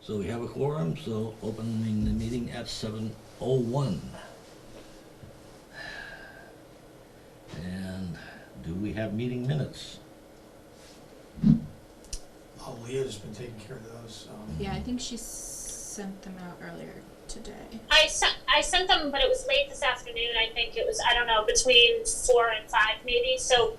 So we have a quorum, so opening the meeting at 7:01. And do we have meeting minutes? Oh, Leah's been taking care of those. Yeah, I think she sent them out earlier today. I sent them, but it was late this afternoon. I think it was, I don't know, between 4 and 5 maybe. So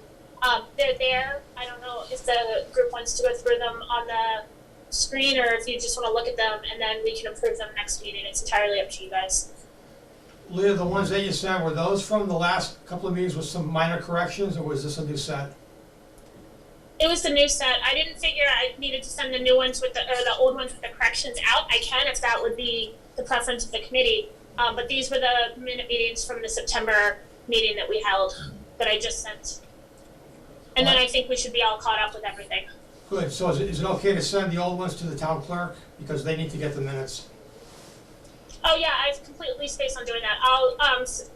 they're there. I don't know if the group wants to go through them on the screen or if you just want to look at them and then we can approve them next meeting. It's entirely up to you guys. Leah, the ones that you sent, were those from the last couple of meetings with some minor corrections, or was this a new set? It was the new set. I didn't figure I needed to send the new ones with the old ones with the corrections out. I can if that would be the preference of the committee. But these were the minute meetings from the September meeting that we held that I just sent. And then I think we should be all caught up with everything. Good, so is it okay to send the old ones to the town clerk? Because they need to get the minutes. Oh yeah, I've completely spaced on doing that. I'll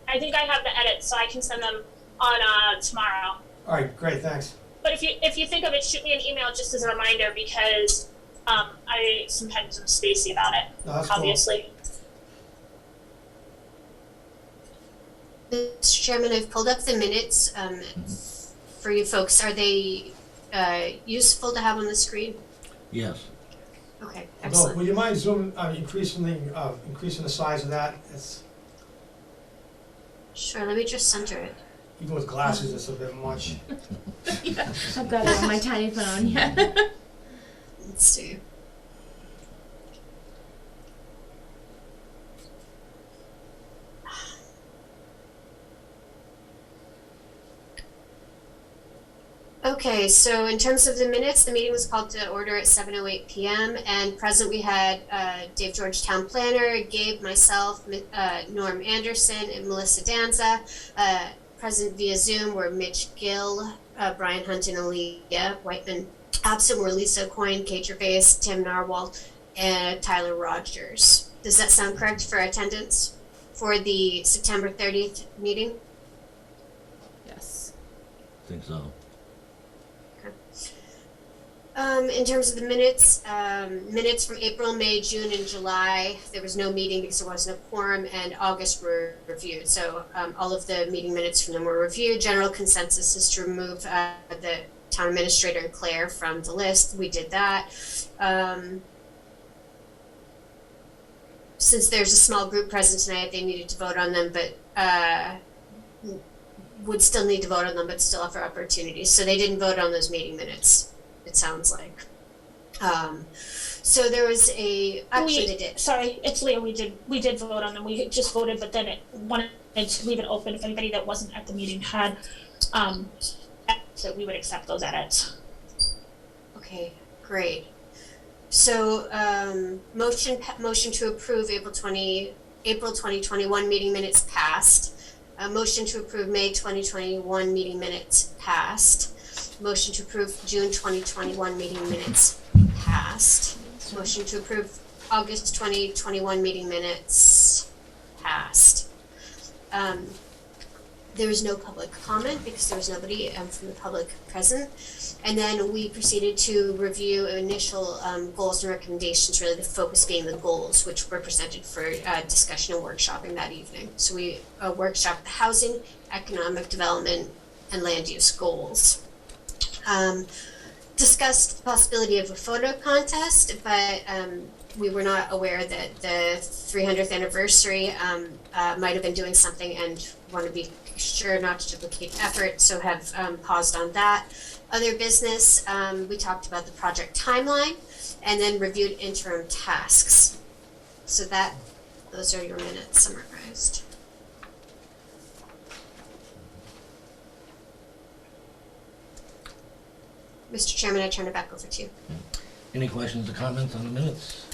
I think I have the edits, so I can send them on tomorrow. All right, great, thanks. But if you think of it, shoot me an email just as a reminder because I sometimes am spacey about it. No, that's obviously. Mr. Chairman, I've pulled up the minutes for you folks. Are they useful to have on the screen? Yes. Okay, Although, excellent. would you mind increasing the size of that? It's, Sure, let me just center it. even with glasses, it's a bit much. Yeah, I've got it on my tiny phone, yeah. Let's see. Okay, so in terms of the minutes, the meeting was called to order at 7:08 p.m. and present we had Dave George, Town Planner, Gabe, myself, Norm Anderson, and Melissa Danza. Present via Zoom were Mitch Gill, Brian Hunt, and Aaliyah Whiteman. Absent were Lisa Coyne, Kate Gervais, Tim Narwhal, and Tyler Rogers. Does that sound correct for attendance for the September 30th meeting? Yes. I think so. In terms of the minutes, minutes from April, May, June, and July, there was no meeting because there wasn't a quorum, and August were reviewed. So all of the meeting minutes from them were reviewed. General consensus is to remove the town administrator and Claire from the list. We did that. Since there's a small group present tonight, they needed to vote on them, but would still need to vote on them, but still offer opportunities. So they didn't vote on those meeting minutes. It sounds like. So there was actually they did. Sorry, it's Leah. We did vote on them. We just voted, but then it wanted to leave it open if anybody that wasn't at the meeting had, so we would accept those edits. Okay, great. So motion to approve April 2021 meeting minutes passed. Motion to approve May 2021 meeting minutes passed. Motion to approve June 2021 meeting minutes passed. Motion to approve August 2021 meeting minutes passed. There was no public comment because there was nobody from the public present. And then we proceeded to review initial goals and recommendations, really the focus being the goals, which were presented for discussion and workshopping that evening. So we workshopped the housing, economic development, and land use goals. Discussed the possibility of a photo contest, but we were not aware that the 300th anniversary might have been doing something and want to be sure not to duplicate effort, so have paused on that. Other business, we talked about the project timeline and then reviewed interim tasks. So those are your minutes summarized. Mr. Chairman, I turn it back over to you. Any questions or comments on the minutes?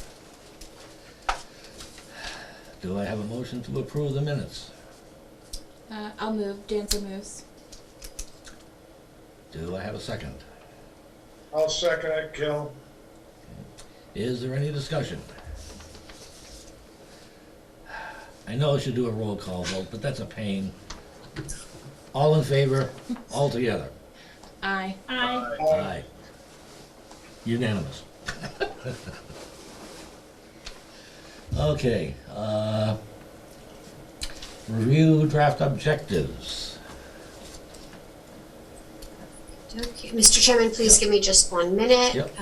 Do I have a motion to approve the minutes? I'll move. Dancer moves. Do I have a second? I'll second it, Gil. Is there any discussion? I know I should do a roll call vote, but that's a pain. All in favor, all together? Aye. Aye. Aye. Unanimous. Okay, review draft objectives. Okay, Mr. Chairman, please give me just 1 minute Yep.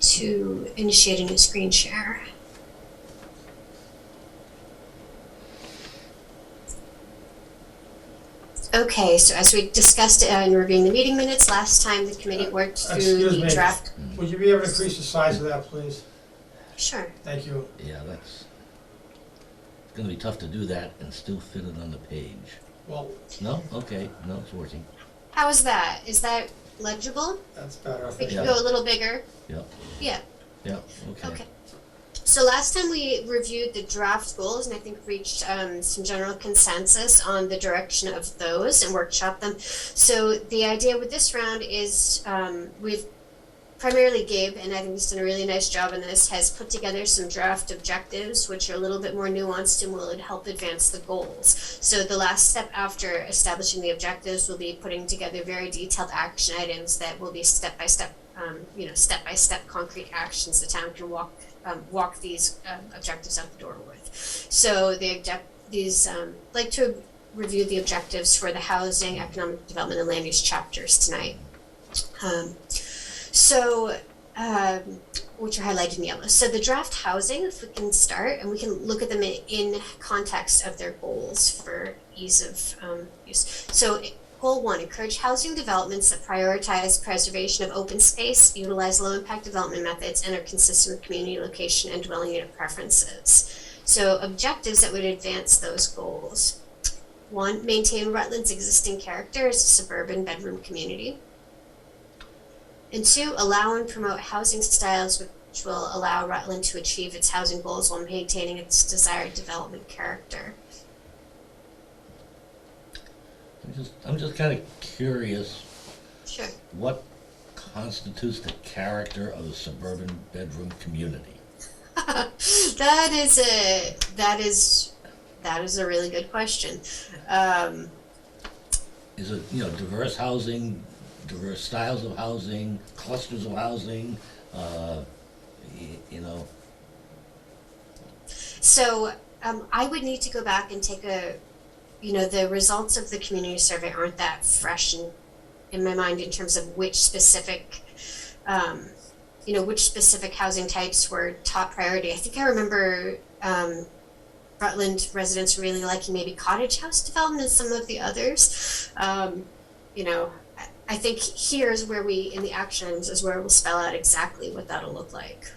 to initiate a new screen share. Okay, so as we discussed in reviewing the meeting minutes, last time the committee worked through Excuse the me. draft. Would you be able to increase the size of that, please? Sure. Thank you. Yeah, that's, it's gonna be tough to do that and still fit it on the page. Well, No? Okay, no, it's working. How is that? Is that legible? that's better. We Yeah. can go a little bigger. Yep, Yeah. yep, okay. Okay. So last time we reviewed the draft goals and I think reached some general consensus on the direction of those and workshop them. So the idea with this round is we've primarily Gabe, and I think he's done a really nice job on this, has put together some draft objectives which are a little bit more nuanced and will help advance the goals. So the last step after establishing the objectives will be putting together very detailed action items that will be step-by-step concrete actions the town can walk these objectives out the door with. So these like to review the objectives for the housing, economic development, and land use chapters tonight. Which are highlighted in yellow. So the draft housing, if we can start, and we can look at them in context of their goals for ease of use. So goal 1, encourage housing developments that prioritize preservation of open space, utilize low-impact development methods, and are consistent with community location and dwelling unit preferences. So objectives that would advance those goals. 1, maintain Rutland's existing character as a suburban bedroom community. And 2, allow and promote housing styles which will allow Rutland to achieve its housing goals while maintaining its desired development character. I'm just kind of curious, Sure. what constitutes the character of a suburban bedroom community? That is a really good question. Is it, you know, diverse housing, diverse styles of housing, clusters of housing, you know? So I would need to go back and take the results of the community survey aren't that fresh in my mind in terms of which specific housing types were top priority. I think I remember Rutland residents really liking maybe cottage house development and some of the others. I think here's where in the actions is where we'll spell out exactly what that'll look like.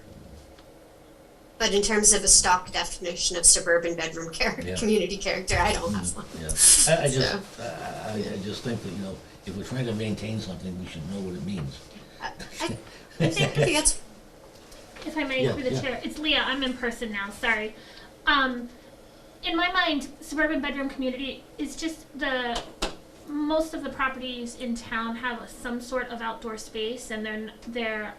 But in terms of a stock definition of suburban bedroom community character, I don't have one. Yeah, I just think that, you know, if we're trying to maintain something, we should know what it means. I think that's If I may, Yeah, through the yeah. chair, it's Leah. I'm in person now. Sorry. In my mind, suburban bedroom community is just most of the properties in town have some sort of outdoor space, and they're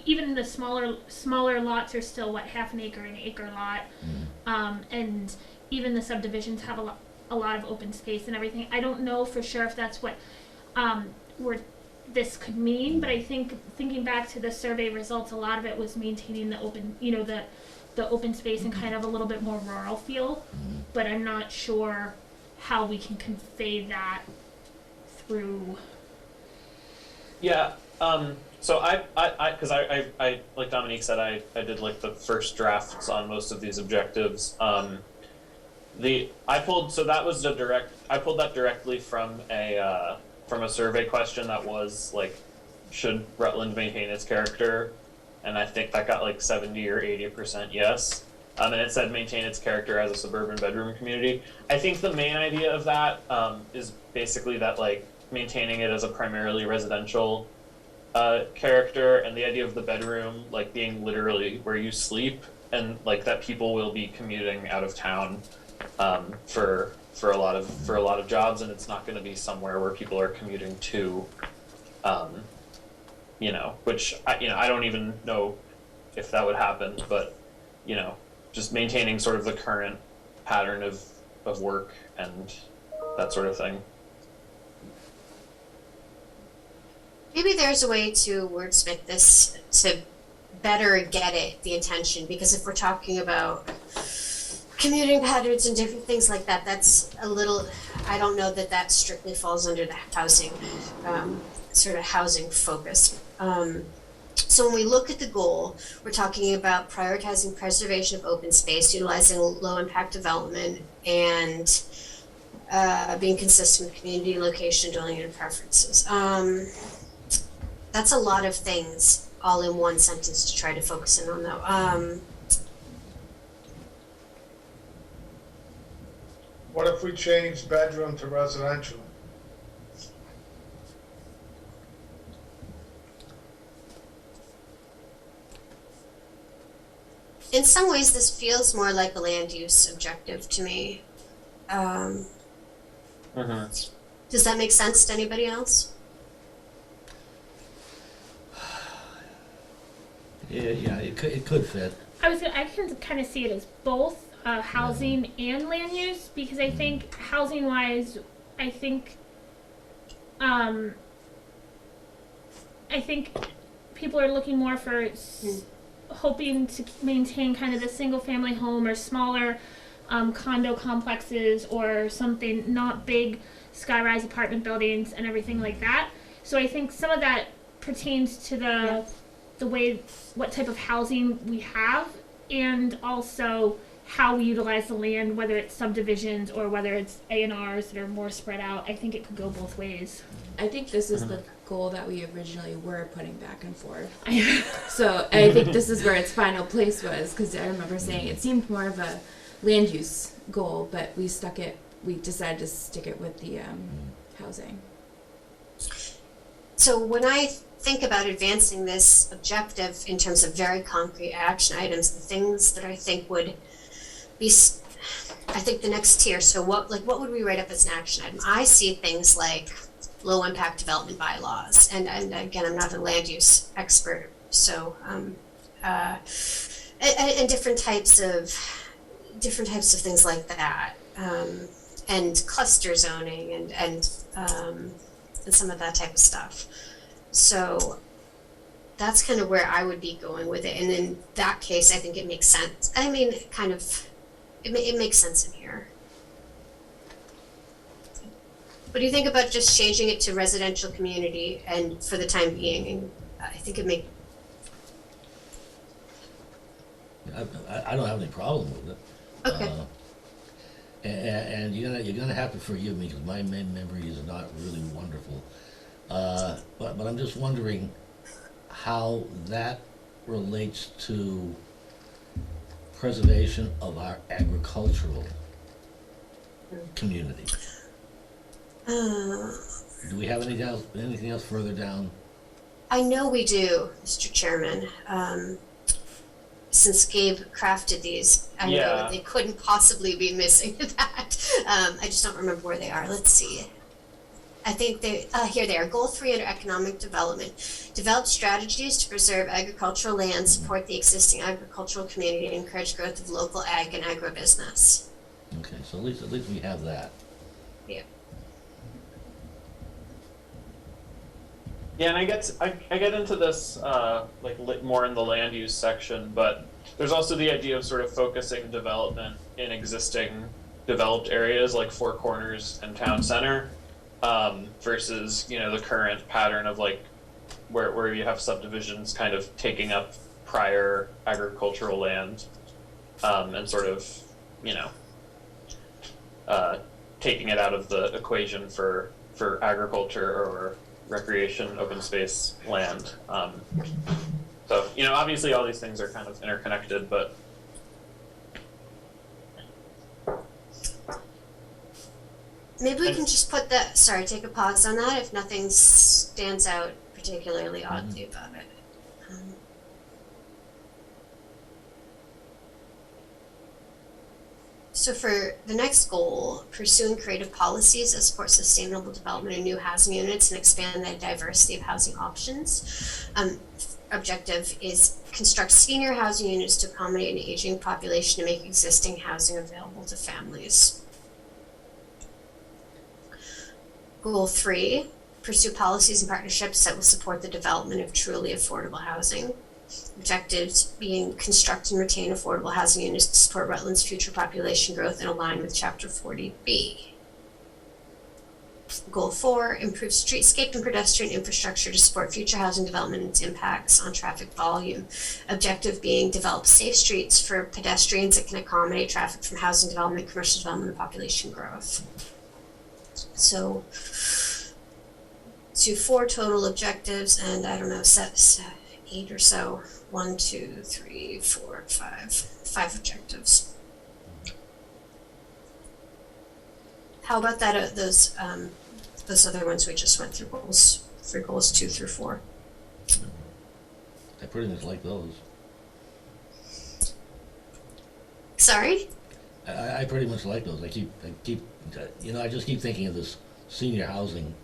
even the smaller lots are still half an acre lot, and even the subdivisions have a lot of open space and everything. I don't know for sure if that's what this could mean, but I think thinking back to the survey results, a lot of it was maintaining the open, the open space and kind of a little bit more rural feel. But I'm not sure how we can convey that through. Yeah. So I like Dominique said, I did like the first drafts on most of these objectives. I pulled that directly from a survey question that was like, should Rutland maintain its character? And I think that got like 70 or 80% yes. And it said maintain its character as a suburban bedroom community. I think the main idea of that is basically that like maintaining it as a primarily residential character, and the idea of the bedroom like being literally where you sleep, and like that people will be commuting out of town for a lot of jobs, and it's not going to be somewhere where people are commuting to, which I don't even know if that would happen, but just maintaining sort of the current pattern of work and that sort of thing. maybe there's a way to wordsmith this to better get it, the intention, because if we're talking about commuting patterns and different things like that, that's a little, I don't know that that strictly falls under the housing, sort of housing focus. So when we look at the goal, we're talking about prioritizing preservation of open space, utilizing low impact development, and being consistent with community location, dwelling unit preferences. That's a lot of things all in one sentence to try to focus in on, though. What if we change bedroom to residential? In some ways, this feels more like a land use objective to me. Does that make sense to anybody else? Yeah, it could fit. I can kind of see it as both housing and land use, because I think housing wise, I think people are looking more for hoping to maintain kind of the single family home or smaller condo complexes or something, not big skyrise apartment buildings and everything like that. So I think some of that pertains to the way, what type of housing we have, and also how we utilize the land, whether it's subdivisions or whether it's A&Rs that are more spread out. I think it could go both ways. I think this is the goal that we originally were putting back and forth. So I think this is where its final place was, because I remember saying it seemed more of a land use goal, but we decided to stick it with the housing. So when I think about advancing this objective in terms of very concrete action items, the things that I think would be, I think the next tier, so what would we write up as an action item? I see things like low impact development bylaws, and again, I'm not a land use expert, so and different types of things like that, and cluster zoning and some of that type of stuff. So that's kind of where I would be going with it, and in that case, I think it makes sense. I mean, kind of, it makes sense in here. What do you think about just changing it to residential community and for the time being? And I think it make. I don't have any problem with it. Okay. And you're gonna have to forgive me because my memory is not really wonderful. But I'm just wondering how that relates to preservation of our agricultural community. Do we have anything else further down? I know we do, Mr. Chairman. Since Gabe crafted these, I know that they couldn't possibly be missing that. I just don't remember where they are. Let's see. I think here they are. Goal 3 under economic development. Develop strategies to preserve agricultural land, support the existing agricultural community, and encourage growth of local ag and agribusiness. Okay, so at least we have that. Yeah. Yeah, and I get into this more in the land use section, but there's also the idea of sort of focusing development in existing developed areas like Four Corners and Town Center, versus the current pattern of like where you have subdivisions kind of taking up prior agricultural land, and sort of taking it out of the equation for agriculture or recreation, open space land. So, obviously all these things are kind of interconnected, but Maybe we can just put take a pause on that if nothing stands out particularly oddly about it. So for the next goal, pursuing creative policies that support sustainable development of new housing units and expand the diversity of housing options. Objective is construct senior housing units to accommodate an aging population to make existing housing available to families. Goal 3, pursue policies and partnerships that will support the development of truly affordable housing. Objectives being construct and retain affordable housing units to support Rutland's future population growth and align with Chapter 40B. Goal 4, improve streetscape and pedestrian infrastructure to support future housing development and its impacts on traffic volume. Objective being develop safe streets for pedestrians that can accommodate traffic from housing development, commercial development, and population growth. So, to 4 total objectives, and I don't know, 8 or so. 1, 2, 3, 4, 5. 5 objectives. How about that? Those other ones we just went through, goals 2 through 4. I pretty much like those. Sorry? I pretty much like those. I keep, I just keep thinking of this senior housing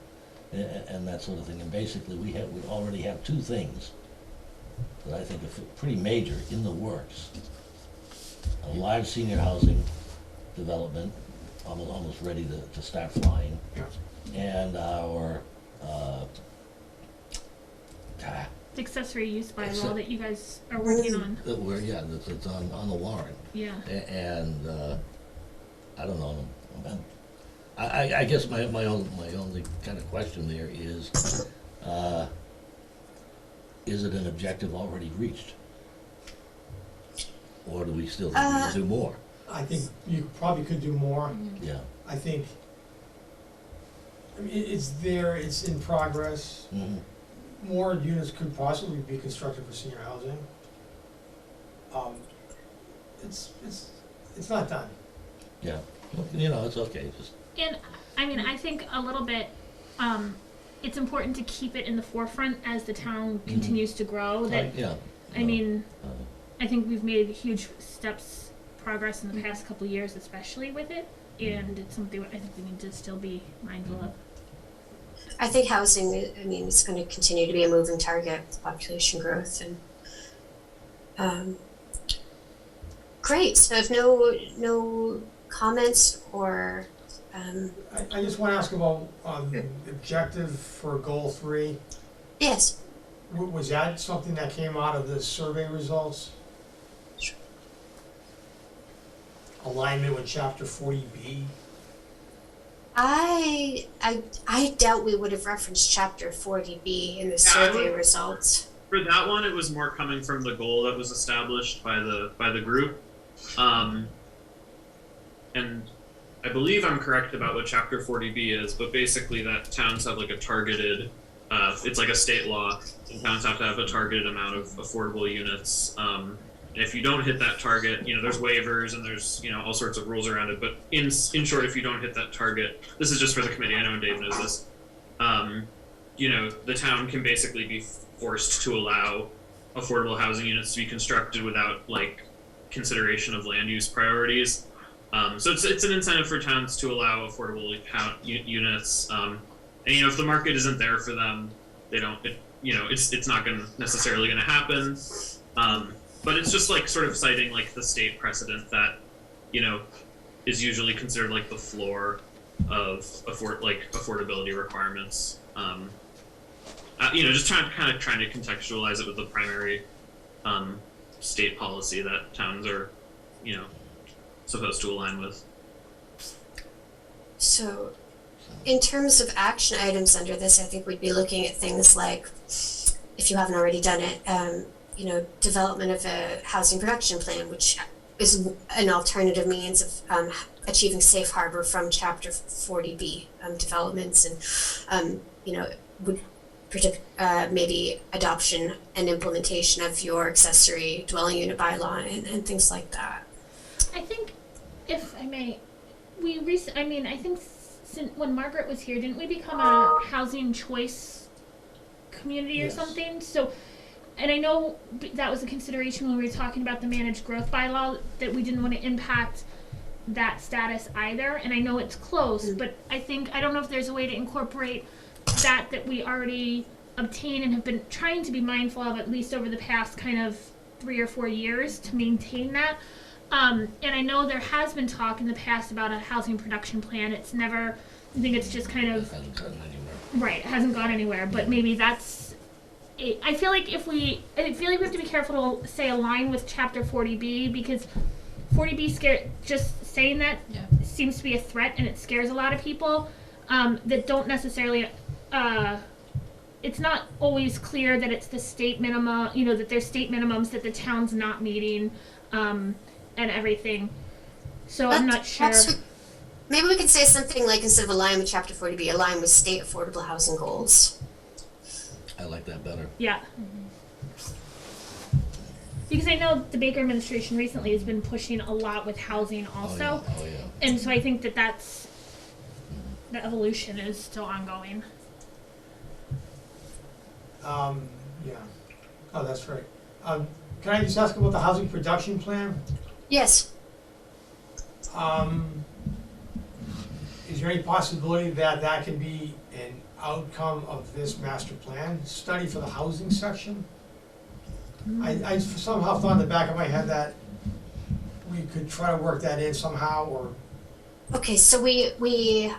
and that sort of thing. And basically, we already have 2 things that I think are pretty major in the works. A large senior housing development, almost ready to start flying. Yeah. And our, Accessory use bylaw that you guys are working on. that's on the warrant. Yeah. And I don't know. I guess my only kind of question there is it an objective already reached? Or do we still need to do more? I think you probably could do more. Yeah. I think, I mean, it's there, it's in progress. Mhm. More units could possibly be constructed for senior housing. It's not done. Yeah. It's okay. Just And I mean, I think a little bit, it's important to keep it in the forefront as the town continues to grow. That yeah. I mean, I think we've made huge progress in the past couple of years, especially with it, and it's something I think we need to still be mindful of. I think housing, it's going to continue to be a moving target with population growth. And great. So if no comments or I just want to ask about the objective for goal 3. yes. Was that something that came out of the survey results? Sure. Alignment with Chapter 40B? I doubt we would have referenced Chapter 40B in the survey results. For that one, it was more coming from the goal that was established by the group, and I believe I'm correct about what Chapter 40B is, but basically that towns have like a targeted, it's like a state law, and towns have to have a targeted amount of affordable units. And if you don't hit that target, there's waivers and there's, all sorts of rules around it. But in short, if you don't hit that target, this is just for the committee, I know Dave knows this, the town can basically be forced to allow affordable housing units to be constructed without like consideration of land use priorities. So it's an incentive for towns to allow affordable units. And if the market isn't there for them, they don't. It's not necessarily going to happen. But it's just like sort of citing like the state precedent that is usually considered like the floor of affordability requirements. Just trying to contextualize it with the primary state policy that towns are supposed to align with. So, in terms of action items under this, I think we'd be looking at things like, if you haven't already done it, development of a housing production plan, which is an alternative means of achieving safe harbor from Chapter 40B developments, and would predict maybe adoption and implementation of your accessory dwelling unit bylaw and things like that. I think, if I may, I think when Margaret was here, didn't we become a housing choice community or something? So, and I know that was a consideration when we were talking about the managed growth bylaw, that we didn't want to impact that status either. And I know it's close, but I don't know if there's a way to incorporate that we already obtained and have been trying to be mindful of, at least over the past kind of 3 or 4 years, to maintain that. And I know there has been talk in the past about a housing production plan. It's never, I think it's just kind of, It hasn't gotten anywhere. right, it hasn't gone anywhere, but maybe that's I feel like we have to be careful to say align with Chapter 40B, because 40B just saying that seems to be a threat, and it scares a lot of people that don't necessarily. It's not always clear that it's the state minimum. That there's state minimums that the town's not meeting, and everything. So I'm not sure. Maybe we could say something like, instead of align with Chapter 40B, align with state affordable housing goals. I like that better. Yeah. Because I know the Baker administration recently has been pushing a lot with housing also. Oh, yeah. And so I think that that's, the evolution is still ongoing. Yeah. Oh, that's right. Can I just ask about the housing production plan? Yes. Is there any possibility that that can be an outcome of this master plan study for the housing section? I somehow thought in the back of my head that we could try to work that in somehow, or, Okay, so we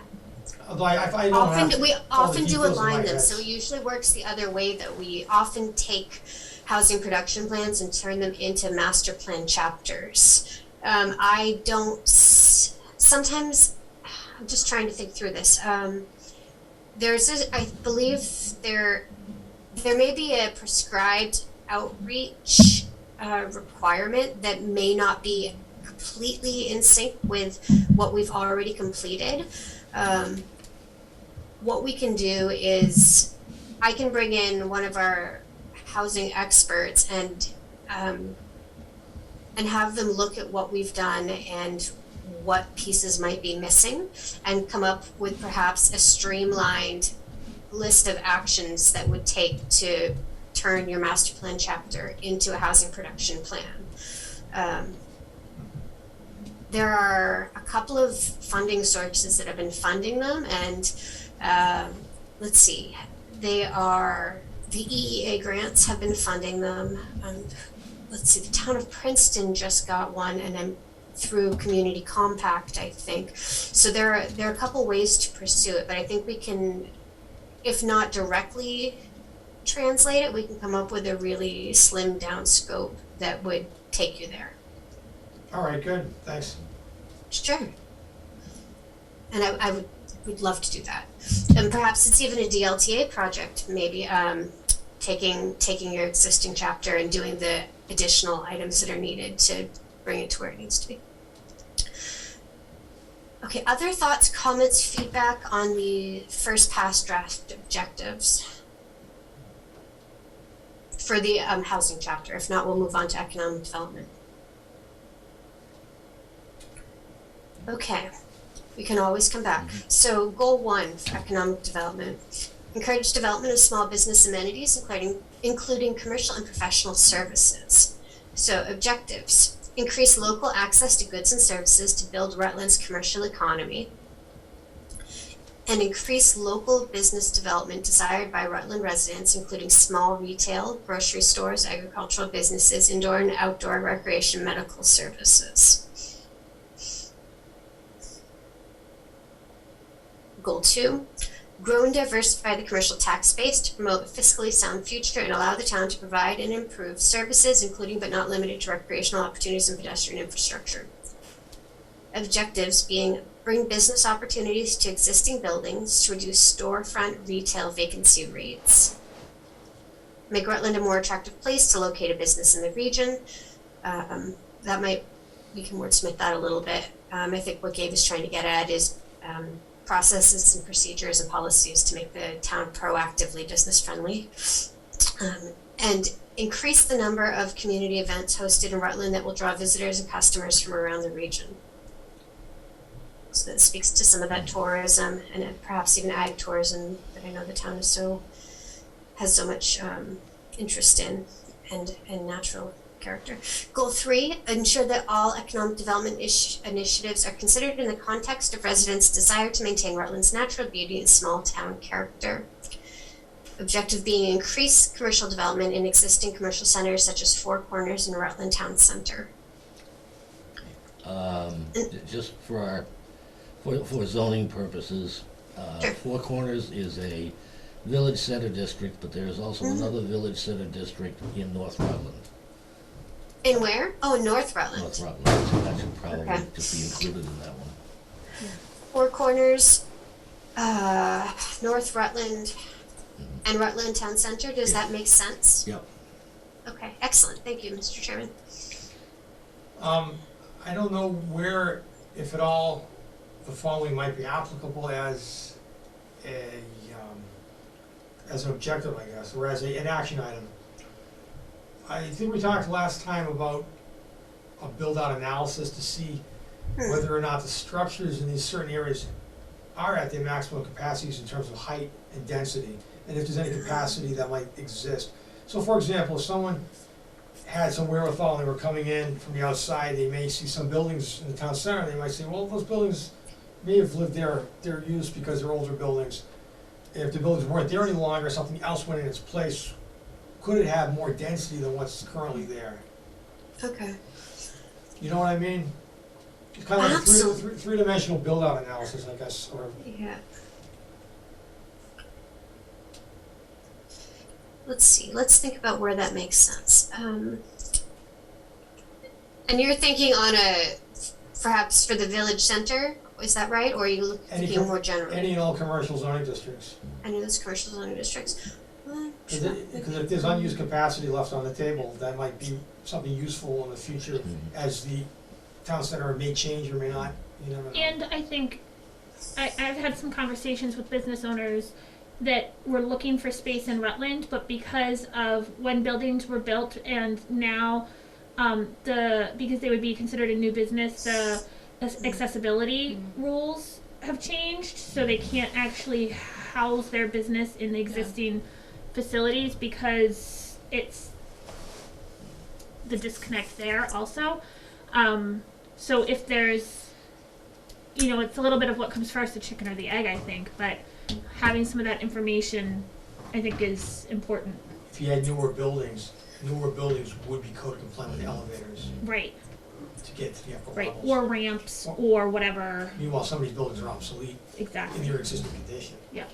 although I don't have often all the do details in align my them, head. so it usually works the other way, that we often take housing production plans and turn them into master plan chapters. I don't sometimes, I'm just trying to think through this. I believe there may be a prescribed outreach requirement that may not be completely in sync with what we've already completed. What we can do is, I can bring in one of our housing experts and have them look at what we've done and what pieces might be missing, and come up with perhaps a streamlined list of actions that would take to turn your master plan chapter into a housing production plan. There are a couple of funding sources that have been funding them, and let's see, the EEA grants have been funding them. Let's see, the town of Princeton just got one, and then through Community Compact, I think. So there are a couple ways to pursue it, but I think we can, if not directly translate it, we can come up with a really slimmed down scope that would take you there. All right, good, thanks. Sure. And I would love to do that. And perhaps it's even a DLTA project, maybe taking your existing chapter and doing the additional items that are needed to bring it to where it needs to be. Okay, other thoughts, comments, feedback on the first pass draft objectives for the housing chapter? If not, we'll move on to economic development. Okay, we can always come back. So goal 1 for economic development: encourage development of small business amenities, including commercial and professional services. So objectives: increase local access to goods and services to build Rutland's commercial economy, and increase local business development desired by Rutland residents, including small retail, grocery stores, agricultural businesses, indoor and outdoor recreation, medical services. Goal 2, grow and diversify the commercial tax base to promote a fiscally sound future and allow the town to provide and improve services, including but not limited to recreational opportunities and pedestrian infrastructure. Objectives being: bring business opportunities to existing buildings to reduce storefront retail vacancy rates. Make Rutland a more attractive place to locate a business in the region. We can wordsmith that a little bit. I think what Gabe is trying to get at is processes and procedures and policies to make the town proactively business friendly. And increase the number of community events hosted in Rutland that will draw visitors and customers from around the region. So that speaks to some of that tourism and perhaps even ag tourism that I know the town has so much interest in, and natural character. Goal 3, ensure that all economic development initiatives are considered in the context of residents' desire to maintain Rutland's natural beauty and small town character. Objective being: increase commercial development in existing commercial centers such as Four Corners and Rutland Town Center. Just for zoning purposes, Sure. Four Corners is a village center district, but there's also another village center district in North Rutland. In where? Oh, North Rutland. North Rutland, so that should probably Okay. just be included in that one. Four Corners, North Rutland, and Rutland Town Center. Does that make sense? Yep. Okay, excellent. Thank you, Mr. Chairman. I don't know where, if at all, the following might be applicable as an objective, I guess, or as an action item. I think we talked last time about a build-out analysis to see whether or not the structures in these certain areas are at their maximum capacities in terms of height and density, and if there's any capacity that might exist. So for example, if someone had some wherewithal and they were coming in from the outside, they may see some buildings in the town center, and they might say, well, those buildings may have lived there, they're used because they're older buildings. If the buildings weren't there any longer, something else went in its place, could it have more density than what's currently there? Okay. You know what I mean? It's kind of like a Absolutely. three-dimensional build-out analysis, I guess, or Yeah. Let's see. Let's think about where that makes sense. And you're thinking on perhaps for the village center, is that right? Or are you thinking more generally? any and all commercial zoning districts. Any of those commercial zoning districts? Because if there's unused capacity left on the table, that might be something useful in the future as the town center may change or may not, you never know. And I think I've had some conversations with business owners that were looking for space in Rutland, but because of when buildings were built and now because they would be considered a new business, the accessibility rules have changed, so they can't actually house their business in the existing facilities because it's the disconnect there also. So if there's, it's a little bit of what comes first, the chicken or the egg, I think, but having some of that information, I think, is important. If you had newer buildings would be code compliant with elevators Right, to get to the upper right, levels. or ramps, or whatever, Meanwhile, some of these buildings are obsolete in exactly. their existing condition. Yeah.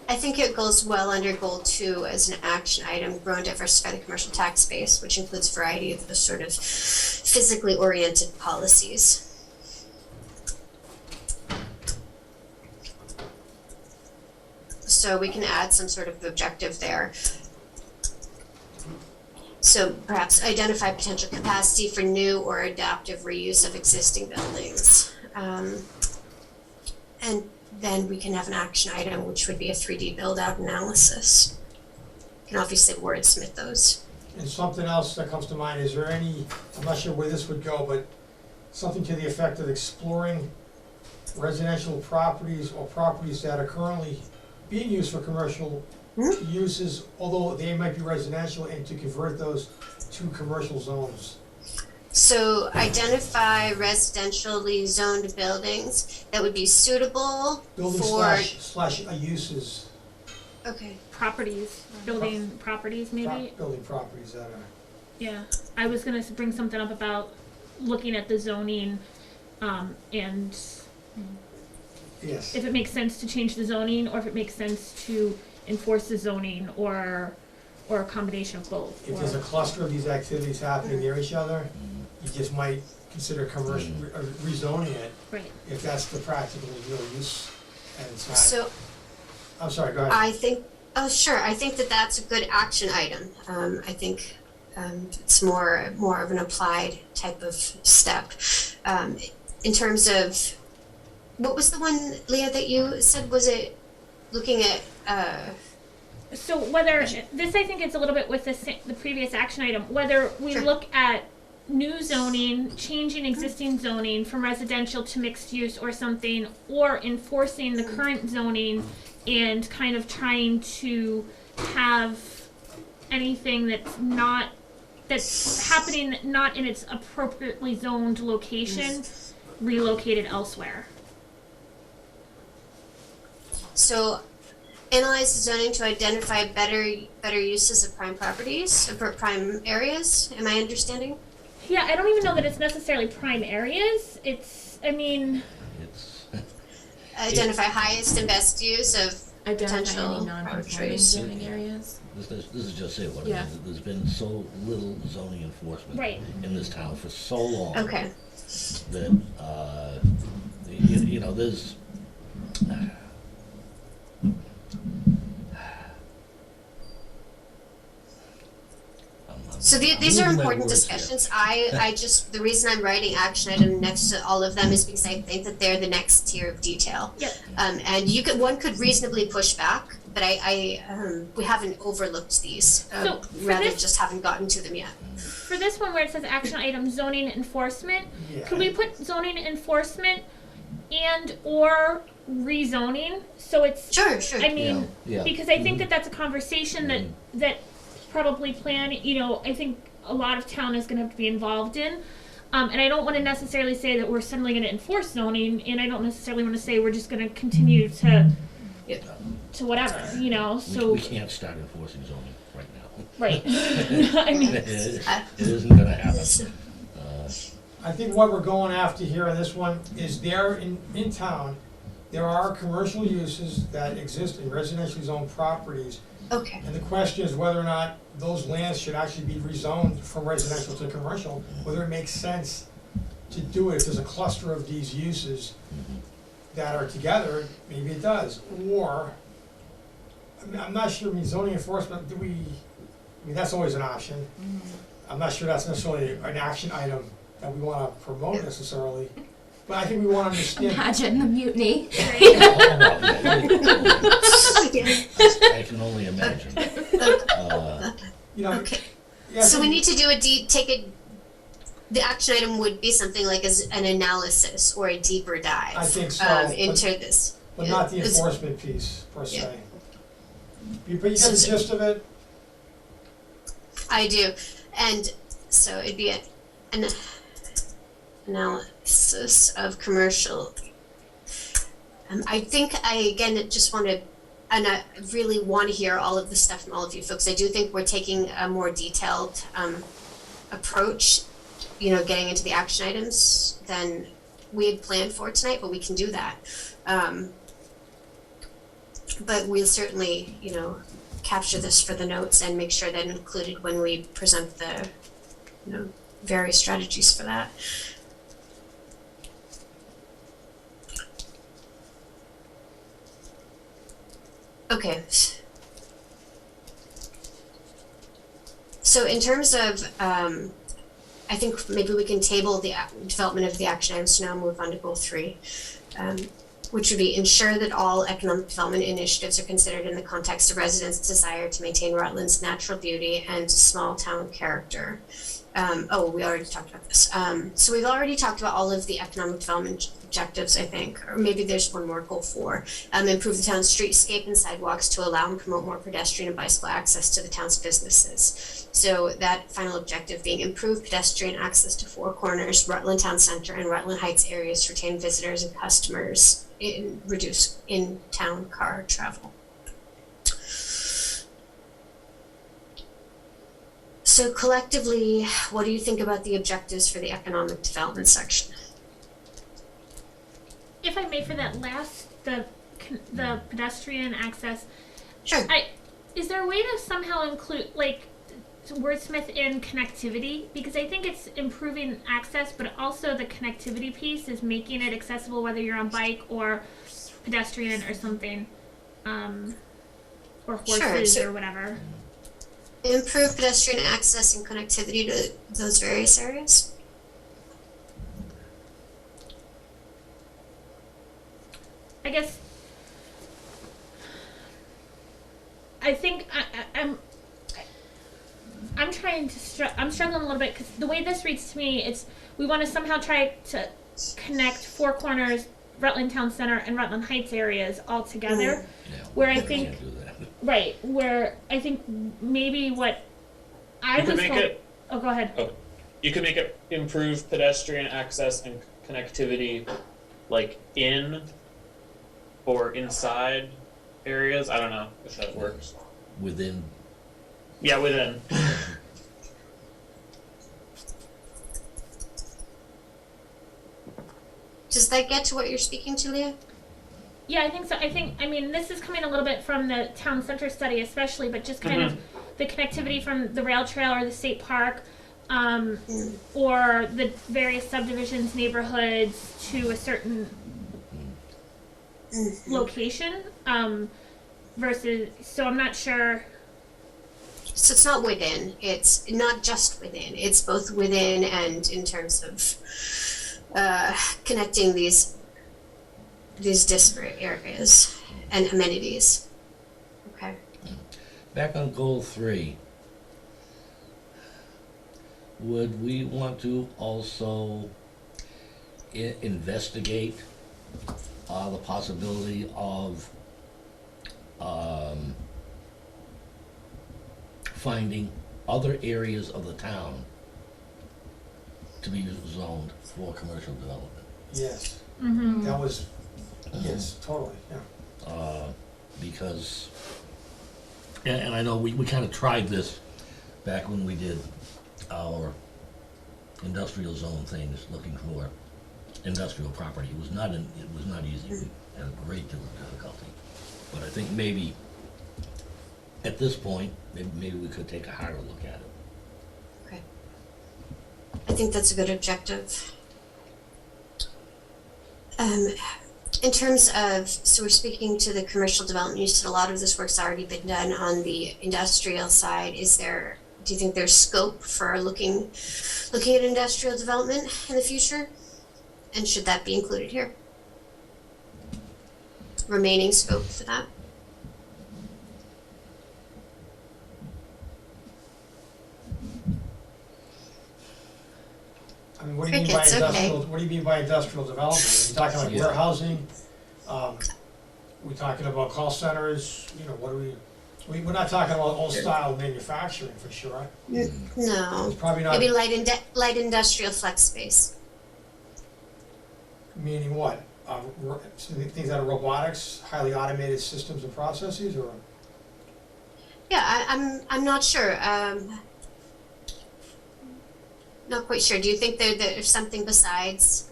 I think it goes well under goal 2 as an action item, grow and diversify the commercial tax base, which includes a variety of the sort of physically oriented policies. So we can add some sort of objective there. So perhaps identify potential capacity for new or adaptive reuse of existing buildings. And then we can have an action item, which would be a 3D build-out analysis. You can obviously wordsmith those. And something else that comes to mind, is there any, I'm not sure where this would go, but something to the effect of exploring residential properties or properties that are currently being used for commercial uses, although they might be residential, and to convert those to commercial zones. So identify residentially zoned buildings that would be suitable Building for, slash uses, okay, Properties, building properties, maybe. building properties that are. Yeah, I was gonna bring something up about looking at the zoning, and Yes. if it makes sense to change the zoning, or if it makes sense to enforce the zoning, or a combination of both. If there's a cluster of these activities happening near each other, you just might consider commercial, rezoning it, Right. if that's the practical real use, and it's not. so I'm sorry, go ahead. I think that that's a good action item. I think it's more of an applied type of step. In terms of, what was the one, Leah, that you said, was it looking at, So whether, this I think is a little bit with the previous action item, whether we Sure. look at new zoning, changing existing zoning from residential to mixed use or something, or enforcing the current zoning and kind of trying to have anything that's happening not in its appropriately zoned location, relocated elsewhere. so analyze the zoning to identify better uses of prime properties, or prime areas, am I understanding? Yeah, I don't even know that it's necessarily prime areas. It's, I mean, It's identify highest and best use of Identify potential any non-conforming arbitraries. zoning areas. This is just it, what it Yeah. is. There's been so little zoning enforcement Right. in this town for so long. Okay. That, you know, there's, So these losing are my important words here. discussions. I just, the reason I'm writing action item next to all of them is because I think that they're the next tier of detail. Yep. And one could reasonably push back, but we haven't overlooked these, So, for rather this- just haven't gotten to them yet. For this one where it says action item zoning enforcement, Yeah. could we put zoning enforcement and or rezoning? So it's, Sure, sure. I mean, yeah. because I think that that's a conversation that probably I think a lot of town is going to have to be involved in. And I don't want to necessarily say that we're suddenly going to enforce zoning, and I don't necessarily want to say we're just going to continue to whatever, so We can't start enforcing zoning right now. right. I mean, It isn't gonna happen. I think what we're going after here on this one is there in town, there are commercial uses that exist in residentially zoned properties. Okay. And the question is whether or not those lands should actually be rezoned from residential to commercial, whether it makes sense to do it. If there's a cluster of these uses that are together, maybe it does. Or, I'm not sure, zoning enforcement, that's always an option. I'm not sure that's necessarily an action item that we wanna promote necessarily. But I think we wanna understand. Imagine the mutiny. I can only imagine. Okay. Yeah, So we need to do the action item would be something like as an analysis or a deeper dive. I think so, into this. but not the It's- enforcement piece per se. Yeah. But you get the gist of it? I do. And so it'd be an analysis of commercial. I think again, just want to, and I really want to hear all of the stuff from all of you folks. I do think we're taking a more detailed approach, getting into the action items than we had planned for tonight, but we can do that. But we'll certainly, capture this for the notes and make sure that included when we present the, various strategies for that. Okay. So in terms of, I think maybe we can table the development of the action items to now move on to goal 3. Which would be ensure that all economic development initiatives are considered in the context of residents' desire to maintain Rutland's natural beauty and small town character. We already talked about this. So we've already talked about all of the economic development objectives, I think, or maybe there's one more, goal 4. Improve the town's streetscape and sidewalks to allow and promote more pedestrian and bicycle access to the town's businesses. So that final objective being improve pedestrian access to Four Corners, Rutland Town Center, and Rutland Heights areas to retain visitors and customers and reduce in-town car travel. So collectively, what do you think about the objectives for the economic development section? if I may, for that last, the pedestrian access, Sure. is there a way to somehow include, like, wordsmith in connectivity? Because I think it's improving access, but also the connectivity piece is making it accessible whether you're on bike or pedestrian or something, or horses Sure. or whatever. Improve pedestrian access and connectivity to those various areas. I guess I think I'm trying to I'm struggling a little bit because the way this reads to me, it's we want to somehow try to connect Four Corners, Rutland Town Center, and Rutland Heights areas all together. Yeah, Where I we think can't do that. right, where I think maybe what I You could was make told. it- Oh, go ahead. You could make it improve pedestrian access and connectivity, like in or inside areas. I don't know if that works. Within, Yeah, within. Does that get to what you're speaking to, Leah? Yeah, I think so. I mean, this is coming a little bit from the town center study, especially, but just kind of the connectivity from the rail trail or the state park, or the various subdivisions, neighborhoods to a certain location, versus, so I'm not sure. So it's not within, it's not just within, it's both within and in terms of connecting these disparate areas and amenities. Okay. Back on goal 3, would we want to also investigate the possibility of finding other areas of the town to be zoned for commercial development? Yes, Mm-hmm. that was, yes, totally, yeah. Because, and I know we kind of tried this back when we did our industrial zone things, looking for industrial property. It was not easy. We had a great deal of difficulty. But I think maybe at this point, maybe we could take a harder look at it. Okay. I think that's a good objective. In terms of, so we're speaking to the commercial development, you said a lot of this work's already been done on the industrial side. Do you think there's scope for looking at industrial development in the future? And should that be included here? Remaining scope for that? I mean, what do you mean by Crickets, okay. industrial, what do you mean by industrial development? Are you talking like Yeah. warehousing? We talking about call centers, you know, what do we're not talking about old style manufacturing for sure. No. It's probably not, Maybe light industrial flex space. meaning what? Things that are robotics, highly automated systems and processes, or? Yeah, I'm not sure. Not quite sure. Do you think there's something besides,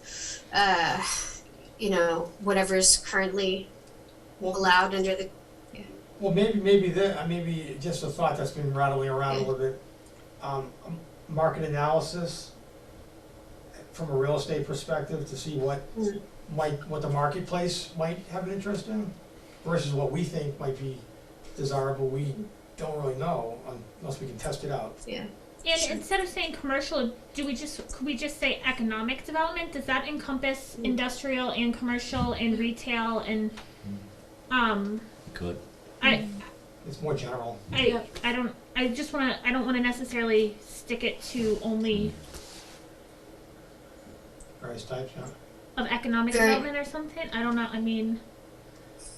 whatever's currly allowed under the? Well, maybe just a thought that's been rattling around a little bit. Market analysis from a real estate perspective to see what the marketplace might have an interest in versus what we think might be desirable. We don't really know unless we can test it out. Yeah. And Sure. instead of saying commercial, could we just say economic development? Does that encompass industrial and commercial and retail and Could. It's more general. I don't want to necessarily stick it to only Various types, yeah. of economic Very- development or something. I don't know. I mean,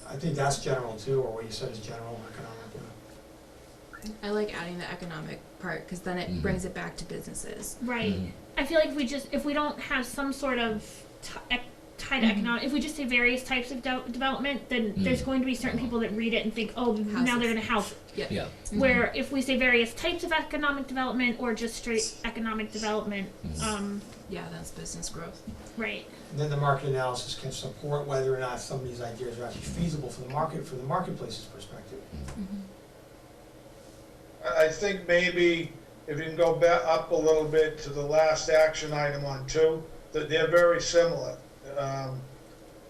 I think that's general too, or what you said is general economic, yeah. I like adding the economic part because then it brings it back to businesses. right. I feel like if we don't have some sort of tied to economic, if we just say various types of development, then there's going to be certain people that read it and think, oh, now they're going to house it. Yeah. Yeah. Where if we say various types of economic development or just straight economic development, Yeah, that's business growth. right. And then the market analysis can support whether or not some of these ideas are actually feasible for the marketplace's perspective. I think maybe if you can go back up a little bit to the last action item on 2, that they're very similar.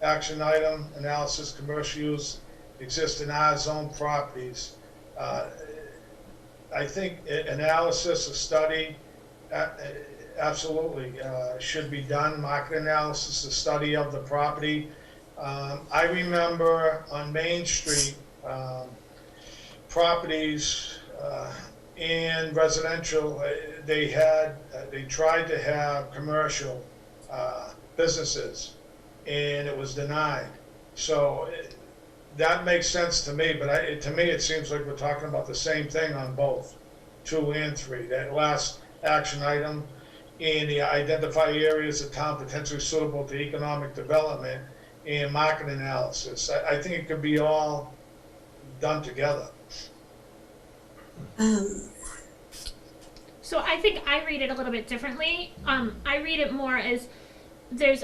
Action item, analysis, commercial use exist in our zone properties. I think analysis, a study, absolutely should be done. Market analysis, a study of the property. I remember on Main Street, properties in residential, they tried to have commercial businesses, and it was denied. So that makes sense to me, but to me it seems like we're talking about the same thing on both 2 and 3. That last action item, and the identify areas of town potentially suitable to economic development and market analysis. I think it could be all done together. So I think I read it a little bit differently. I read it more as there's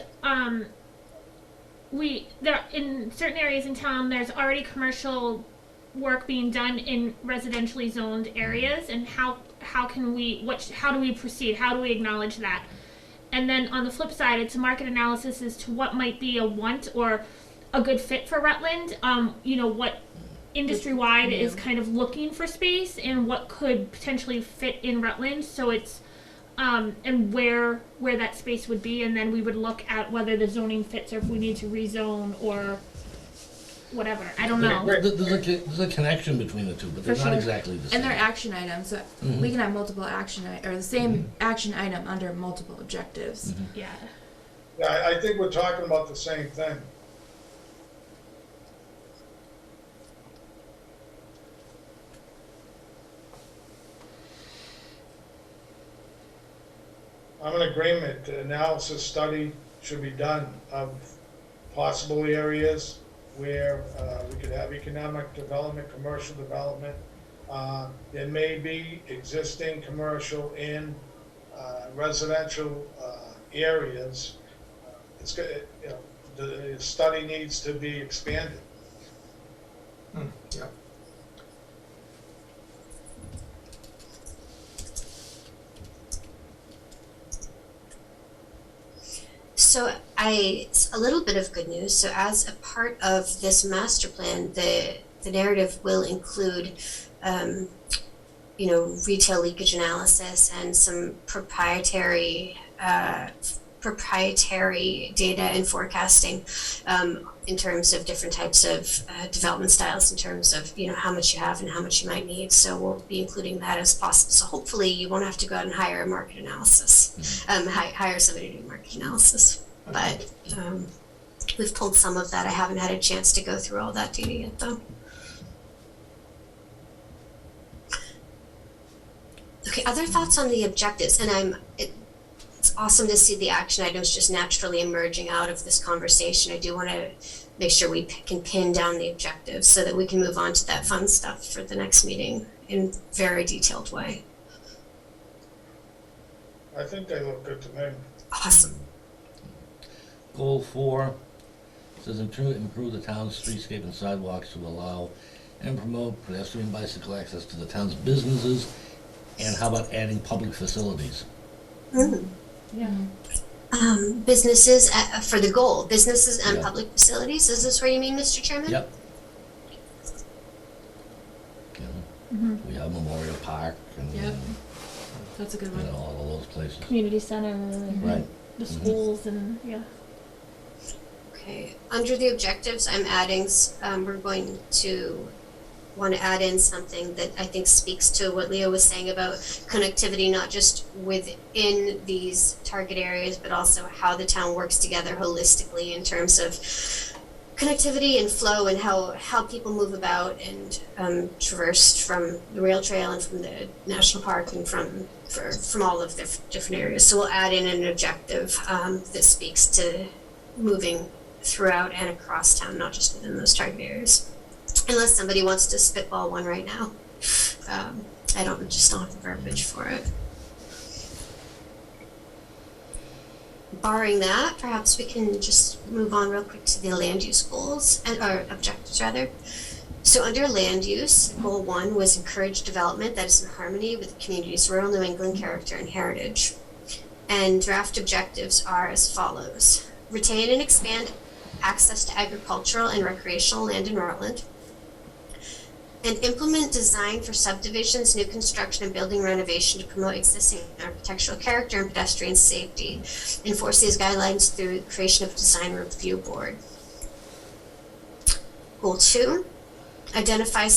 there in certain areas in town, there's already commercial work being done in residentially zoned areas, and how do we proceed? How do we acknowledge that? And then on the flip side, it's a market analysis as to what might be a want or a good fit for Rutland. What industry-wide is kind of looking for space, and what could potentially fit in Rutland. So it's and where that space would be, and then we would look at whether the zoning fits or if we need to rezone or whatever. I don't know. There's a connection between the two, but they're For not sure. exactly the same. And they're action items, so we can have multiple or the same action item under multiple objectives. Yeah. Yeah, I think we're talking about the same thing. I'm in agreement, the analysis study should be done of possible areas where we could have economic development, commercial development. There may be existing commercial in residential areas. It's good, the study needs to be expanded. Yeah. So a little bit of good news. So as a part of this master plan, the narrative will include, retail leakage analysis and some proprietary data and forecasting in terms of different types of development styles, in terms of how much you have and how much you might need. So we'll be including that as possible. So hopefully you won't have to go out and hire a market analysis, hire somebody to do market analysis. But we've pulled some of that. I haven't had a chance to go through all that data yet, though. Okay, other thoughts on the objectives, and it's awesome to see the action items just naturally emerging out of this conversation. I do want to make sure we can pin down the objectives so that we can move on to that fun stuff for the next meeting in a very detailed way. I think they look good to me. Awesome. Goal 4 says improve the town's streetscape and sidewalks to allow and promote pedestrian bicycle access to the town's businesses. And how about adding public facilities? Yeah. Businesses for the goal, businesses and Yeah. public facilities. Is this what you mean, Mr. Chairman? Yep. We have Memorial Park and Yep. That's a good one. all of those places. Community center and Right. the schools and Okay. Under the objectives, I'm adding. We're going to want to add in something that I think speaks to what Leo was saying about connectivity, not just within these target areas, but also how the town works together holistically in terms of connectivity and flow, and how people move about and traverse from the rail trail and from the national park and from all of the different areas. So we'll add in an objective that speaks to moving throughout and across town, not just within those target areas. Unless somebody wants to spitball one right now. I don't have the verbiage for it. Barring that, perhaps we can just move on real quick to the land use goals, or objectives rather. So under land use, goal 1 was encourage development that is in harmony with the community's rural New England character and heritage. And draft objectives are as follows. Retain and expand access to agricultural and recreational land in Rutland. And implement design for subdivisions, new construction, and building renovation to promote existing architectural character and pedestrian safety. Enforce these guidelines through the creation of a design review board. Goal 2, identify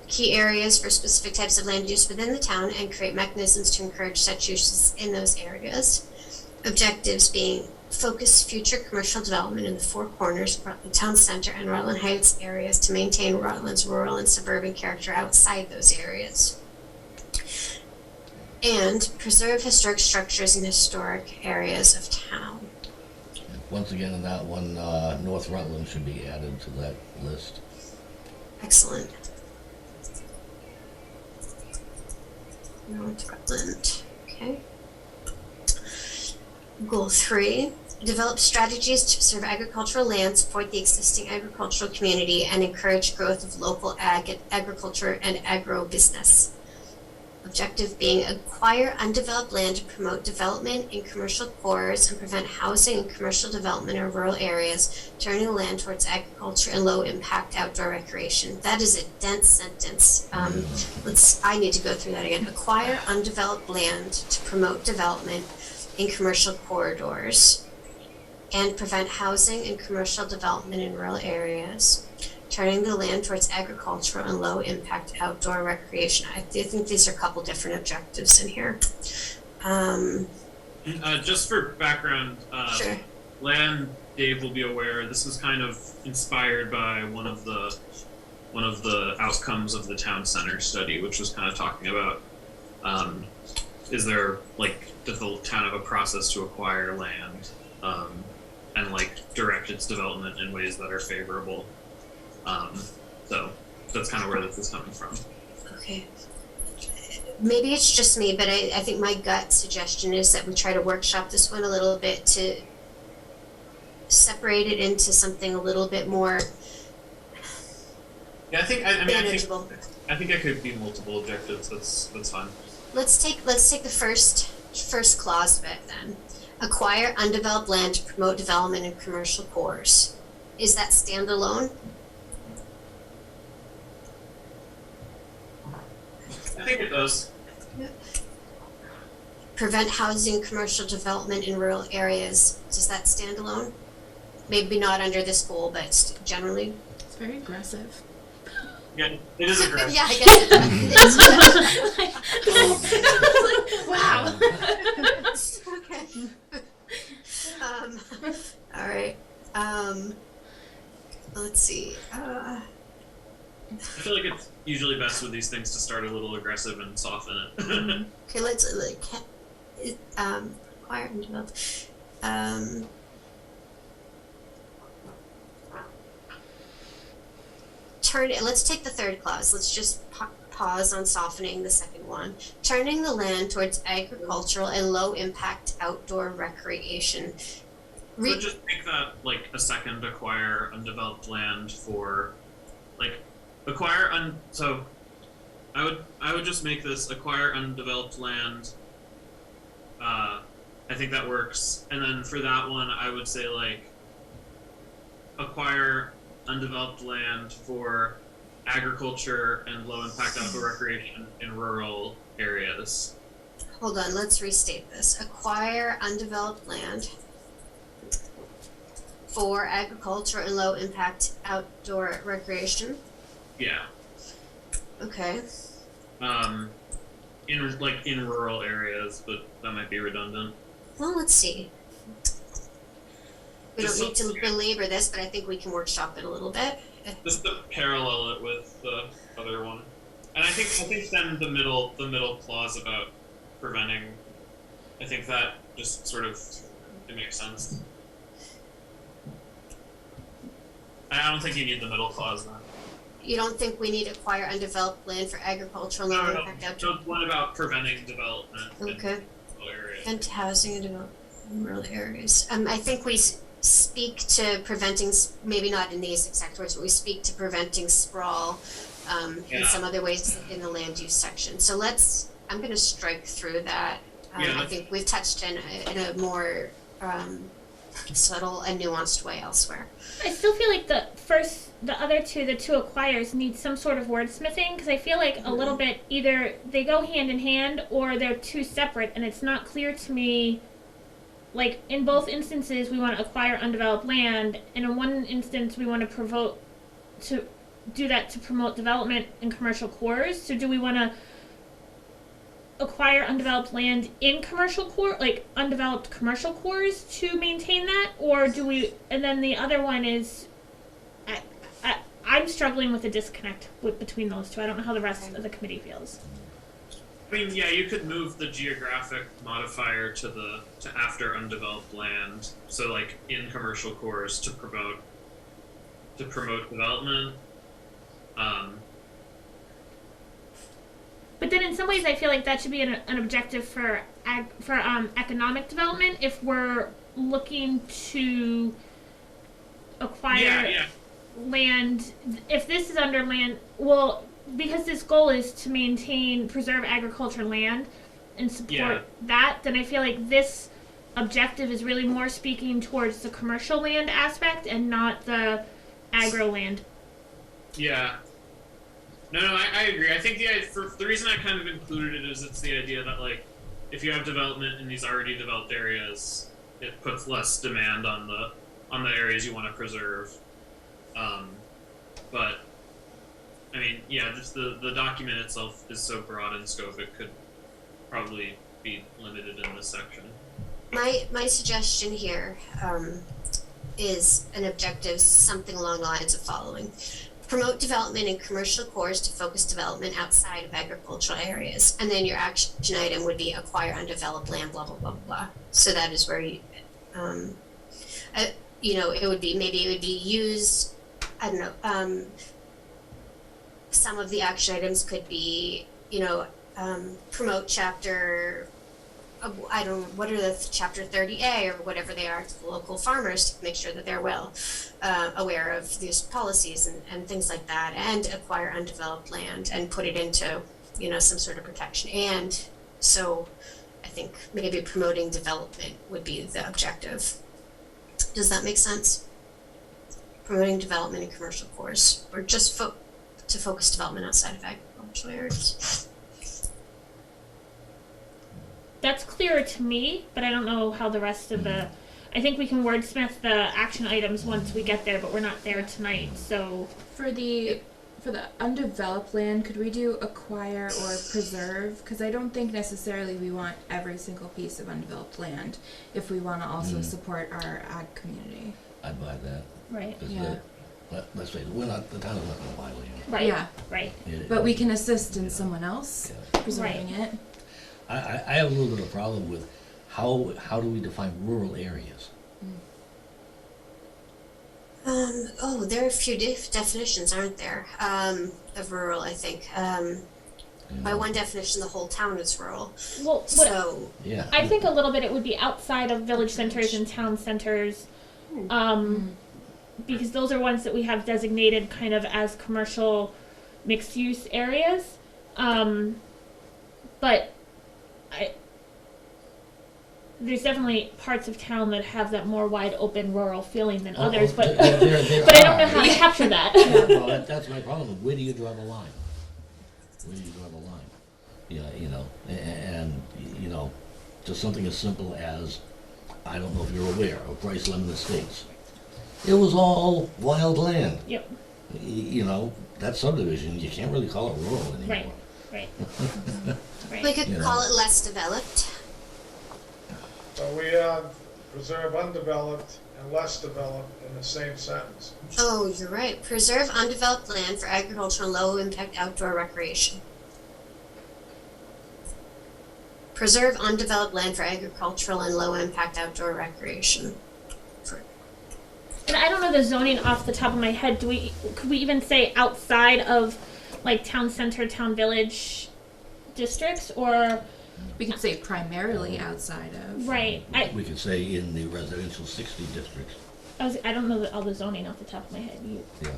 key areas for specific types of land use within the town and create mechanisms to encourage such uses in those areas. Objectives being focus future commercial development in the four corners of Rutland Town Center and Rutland Heights areas to maintain Rutland's rural and suburban character outside those areas. And preserve historic structures in historic areas of town. Once again, in that one, North Rutland should be added to that list. Excellent. North Rutland, okay. Goal 3, develop strategies to preserve agricultural land, support the existing agricultural community, and encourage growth of local agriculture and agro-business. Objective being acquire undeveloped land to promote development in commercial cores and prevent housing and commercial development in rural areas, turning the land towards agriculture and low impact outdoor recreation. That is a dense sentence. I need to go through that again. Acquire undeveloped land to promote development in commercial corridors and prevent housing and commercial development in rural areas, turning the land towards agricultural and low impact outdoor recreation. I think these are a couple different objectives in here. Just for background, Sure. land, Dave will be aware, this was kind of inspired by one of the outcomes of the town center study, which was kind of talking about, is there, like, does the town have a process to acquire land, and like direct its development in ways that are favorable. So that's kind of where this is coming from. Okay. Maybe it's just me, but I think my gut suggestion is that we try to workshop this one a little bit to separate it into something a little bit more Yeah, I think manageable. I think it could be multiple objectives. That's fine. Let's take the first clause of it then. Acquire undeveloped land to promote development in commercial cores. Is that standalone? I think it does. Prevent housing and commercial development in rural areas. Does that stand alone? Maybe not under this goal, but generally. It's very aggressive. Yeah, it is aggressive. Yeah, I guess. Wow. Okay. All right. Let's see. I feel like it's usually best with these things to start a little aggressive and soften it. Okay, let's acquire and develop. Let's take the third clause. Let's just pause on softening the second one. Turning the land towards agricultural and low impact outdoor recreation. I would just make that like a second acquire undeveloped land for like so I would just make this acquire undeveloped land. I think that works. And then for that one I would say like acquire undeveloped land for agriculture and low impact outdoor recreation in rural areas. Hold on, let's restate this. Acquire undeveloped land for agriculture and low impact outdoor recreation. Yeah. Okay. In rural areas, but that might be redundant. Well, let's see. We Just don't need to belabor this, but I think we can workshop it a little bit. Just to parallel it with the other one. And I think then the middle clause about preventing, I think that just sort of it makes sense. I don't think you need the middle clause then. You don't think we need to acquire undeveloped land for agricultural and low impact outdoor? No, one about preventing development Okay. in rural areas. And housing and development in rural areas. I think we speak to preventing, maybe not in these exact words, but we speak to preventing sprawl in some other ways in the land use section. So I'm going to strike through that. I think we've touched in a more subtle and nuanced way elsewhere. I still feel like the other two, the two acquires, need some sort of wordsmithing, because I feel like a little bit either they go hand in hand or they're two separate, and it's not clear to me. Like, in both instances, we want to acquire undeveloped land, and in one instance, we want to do that to promote development in commercial cores. So do we want to acquire undeveloped land in commercial core, like undeveloped commercial cores, to maintain that, or do we? And then the other one is, I'm struggling with a disconnect between those two. I don't know how the rest of the committee feels. I mean, yeah, you could move the geographic modifier to after undeveloped land. So like in commercial cores to promote But then in some ways, I feel like that should be an objective for economic development if we're looking to acquire land. If this is under land, well, because this goal is to preserve agriculture land and support that, then I feel like this objective is really more speaking towards the commercial land aspect and not the agro land. Yeah. No, I agree. I think the reason I kind of included it is it's the idea that, like, if you have development in these already developed areas, it puts less demand on the areas you want to preserve. But I mean, yeah, just the document itself is so broad in scope, it could probably be limited in this section. My suggestion here is an objective, something along the lines of following. Promote development in commercial cores to focus development outside of agricultural areas. And then your action item would be acquire undeveloped land, blah, blah, blah, blah. So that is where you, it would be used, I don't know, some of the action items could be, promote chapter, what are the chapter 30A or whatever they are to the local farmers to make sure that they're well aware of these policies and things like that, and acquire undeveloped land and put it into, some sort of protection. And so I think maybe promoting development would be the objective. Does that make sense? Promoting development in commercial cores, or just to focus development outside of agricultural areas. That's clearer to me, but I don't know how the rest of I think we can wordsmith the action items once we get there, but we're not there tonight, so. For the undeveloped land, could we do acquire or preserve? Because I don't think necessarily we want every single piece of undeveloped land if we want to also support our ag community. I'd buy that. Right. Yeah. Let's face it, the town is not gonna buy land. Right. Yeah. Right. But we can assist in someone else preserving it. I have a little bit of problem with how do we define rural areas? There are a few definitions, aren't there? Of rural, I think. By one definition, the whole town is rural. Well, Yeah. I think a little bit it would be outside of village centers and town centers, because those are ones that we have designated kind of as commercial mixed-use areas. But there's definitely parts of town that have that more wide open rural feeling than others, but but I don't know how to capture that. Well, that's my problem. Where do you draw the line? Where do you draw the line? Yeah, and just something as simple as, I don't know if you're aware of Bryce Lemon Estates. It was all wild land. Yep. That subdivision, you can't really call it rural anymore. Right. We could call it less developed. So we have preserve undeveloped and less developed in the same sentence. Oh, you're right. Preserve undeveloped land for agricultural and low-impact outdoor recreation. Preserve undeveloped land for agricultural and low-impact outdoor recreation. And I don't know the zoning off the top of my head. Could we even say outside of like town center, town village districts, or We could say primarily outside of. right? We could say in the residential 60 districts. I don't know all the zoning off the top of my head. Yeah.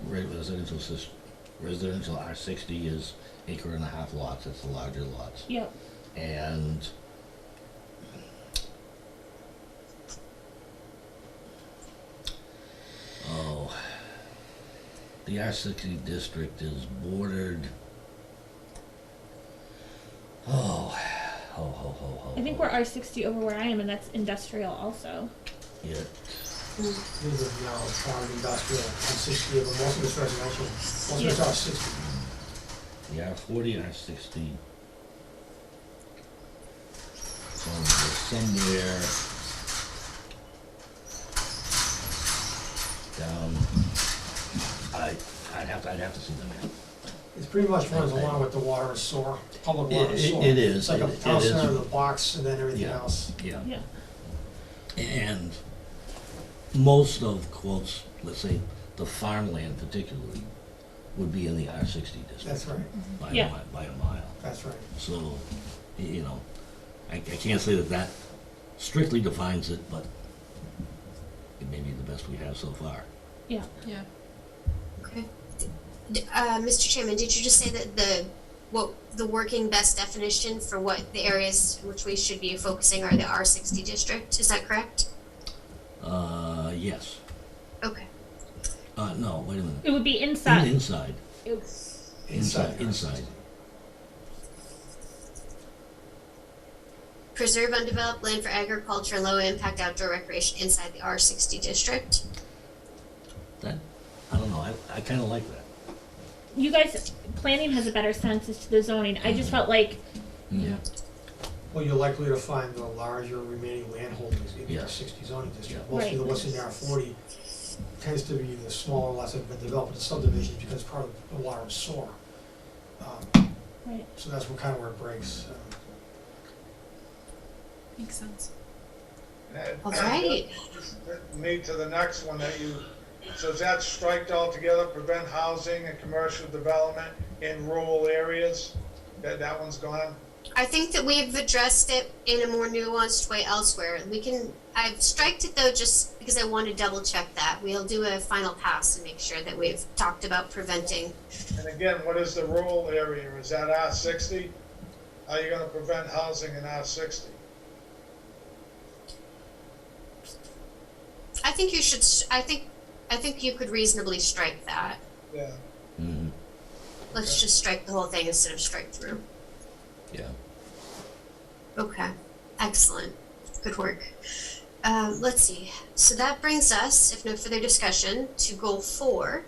Residential R60 is 1.5 acre lots. It's the larger lots. Yep. And the R60 district is bordered. I think we're R60 over where I am, and that's industrial also. Yeah. These are now farm industrial on 60, but most of it's residential. Most of it's R60. The R40, R60. Somewhere down. I'd have to see the map. It pretty much runs along with the water and sewer, public water and sewer. It is. It's like a It town is. center, the box, and then everything Yeah. else. Yeah. Yeah. And most of, quotes, let's say, the farmland particularly, would be in the R60 district. That's right, By Yeah. by a mile. that's right. So, you know, I can't say that strictly defines it, but it may be the best we have so far. Yeah. Okay. Mr. Chairman, did you just say that the working best definition for what the areas which we should be focusing are the R60 district? Is that correct? Yes. Okay. No, wait a minute. It would be inside. Inside. It's, Inside. Preserve undeveloped land for agriculture and low impact outdoor recreation inside the R60 district. That, I don't know, I kinda like that. you guys, planning has a better sense as to the zoning. I just felt like Yeah. Well, you're likely to find the larger remaining land holdings in the Yeah. R60 zoning district. Yeah. Mostly Right. the what's in the R40 tends to be the smaller, less have been developed into subdivisions because part of the water and sewer. right. So that's kind of where it breaks. Makes sense. All right. Me to the next one that you, so is that striked altogether, prevent housing and commercial development in rural areas? That one's gone? I think that we've addressed it in a more nuanced way elsewhere. I've striked it though just because I want to double check that. We'll do a final pass and make sure that we've talked about preventing. And again, what is the rural area? Is that R60? How are you gonna prevent housing in R60? I think you should, I think you could reasonably strike that. Yeah. Mm-hmm. Let's just strike the whole thing instead of strike through. Yeah. Okay, excellent. Good work. Let's see. So that brings us, if no further discussion, to goal 4.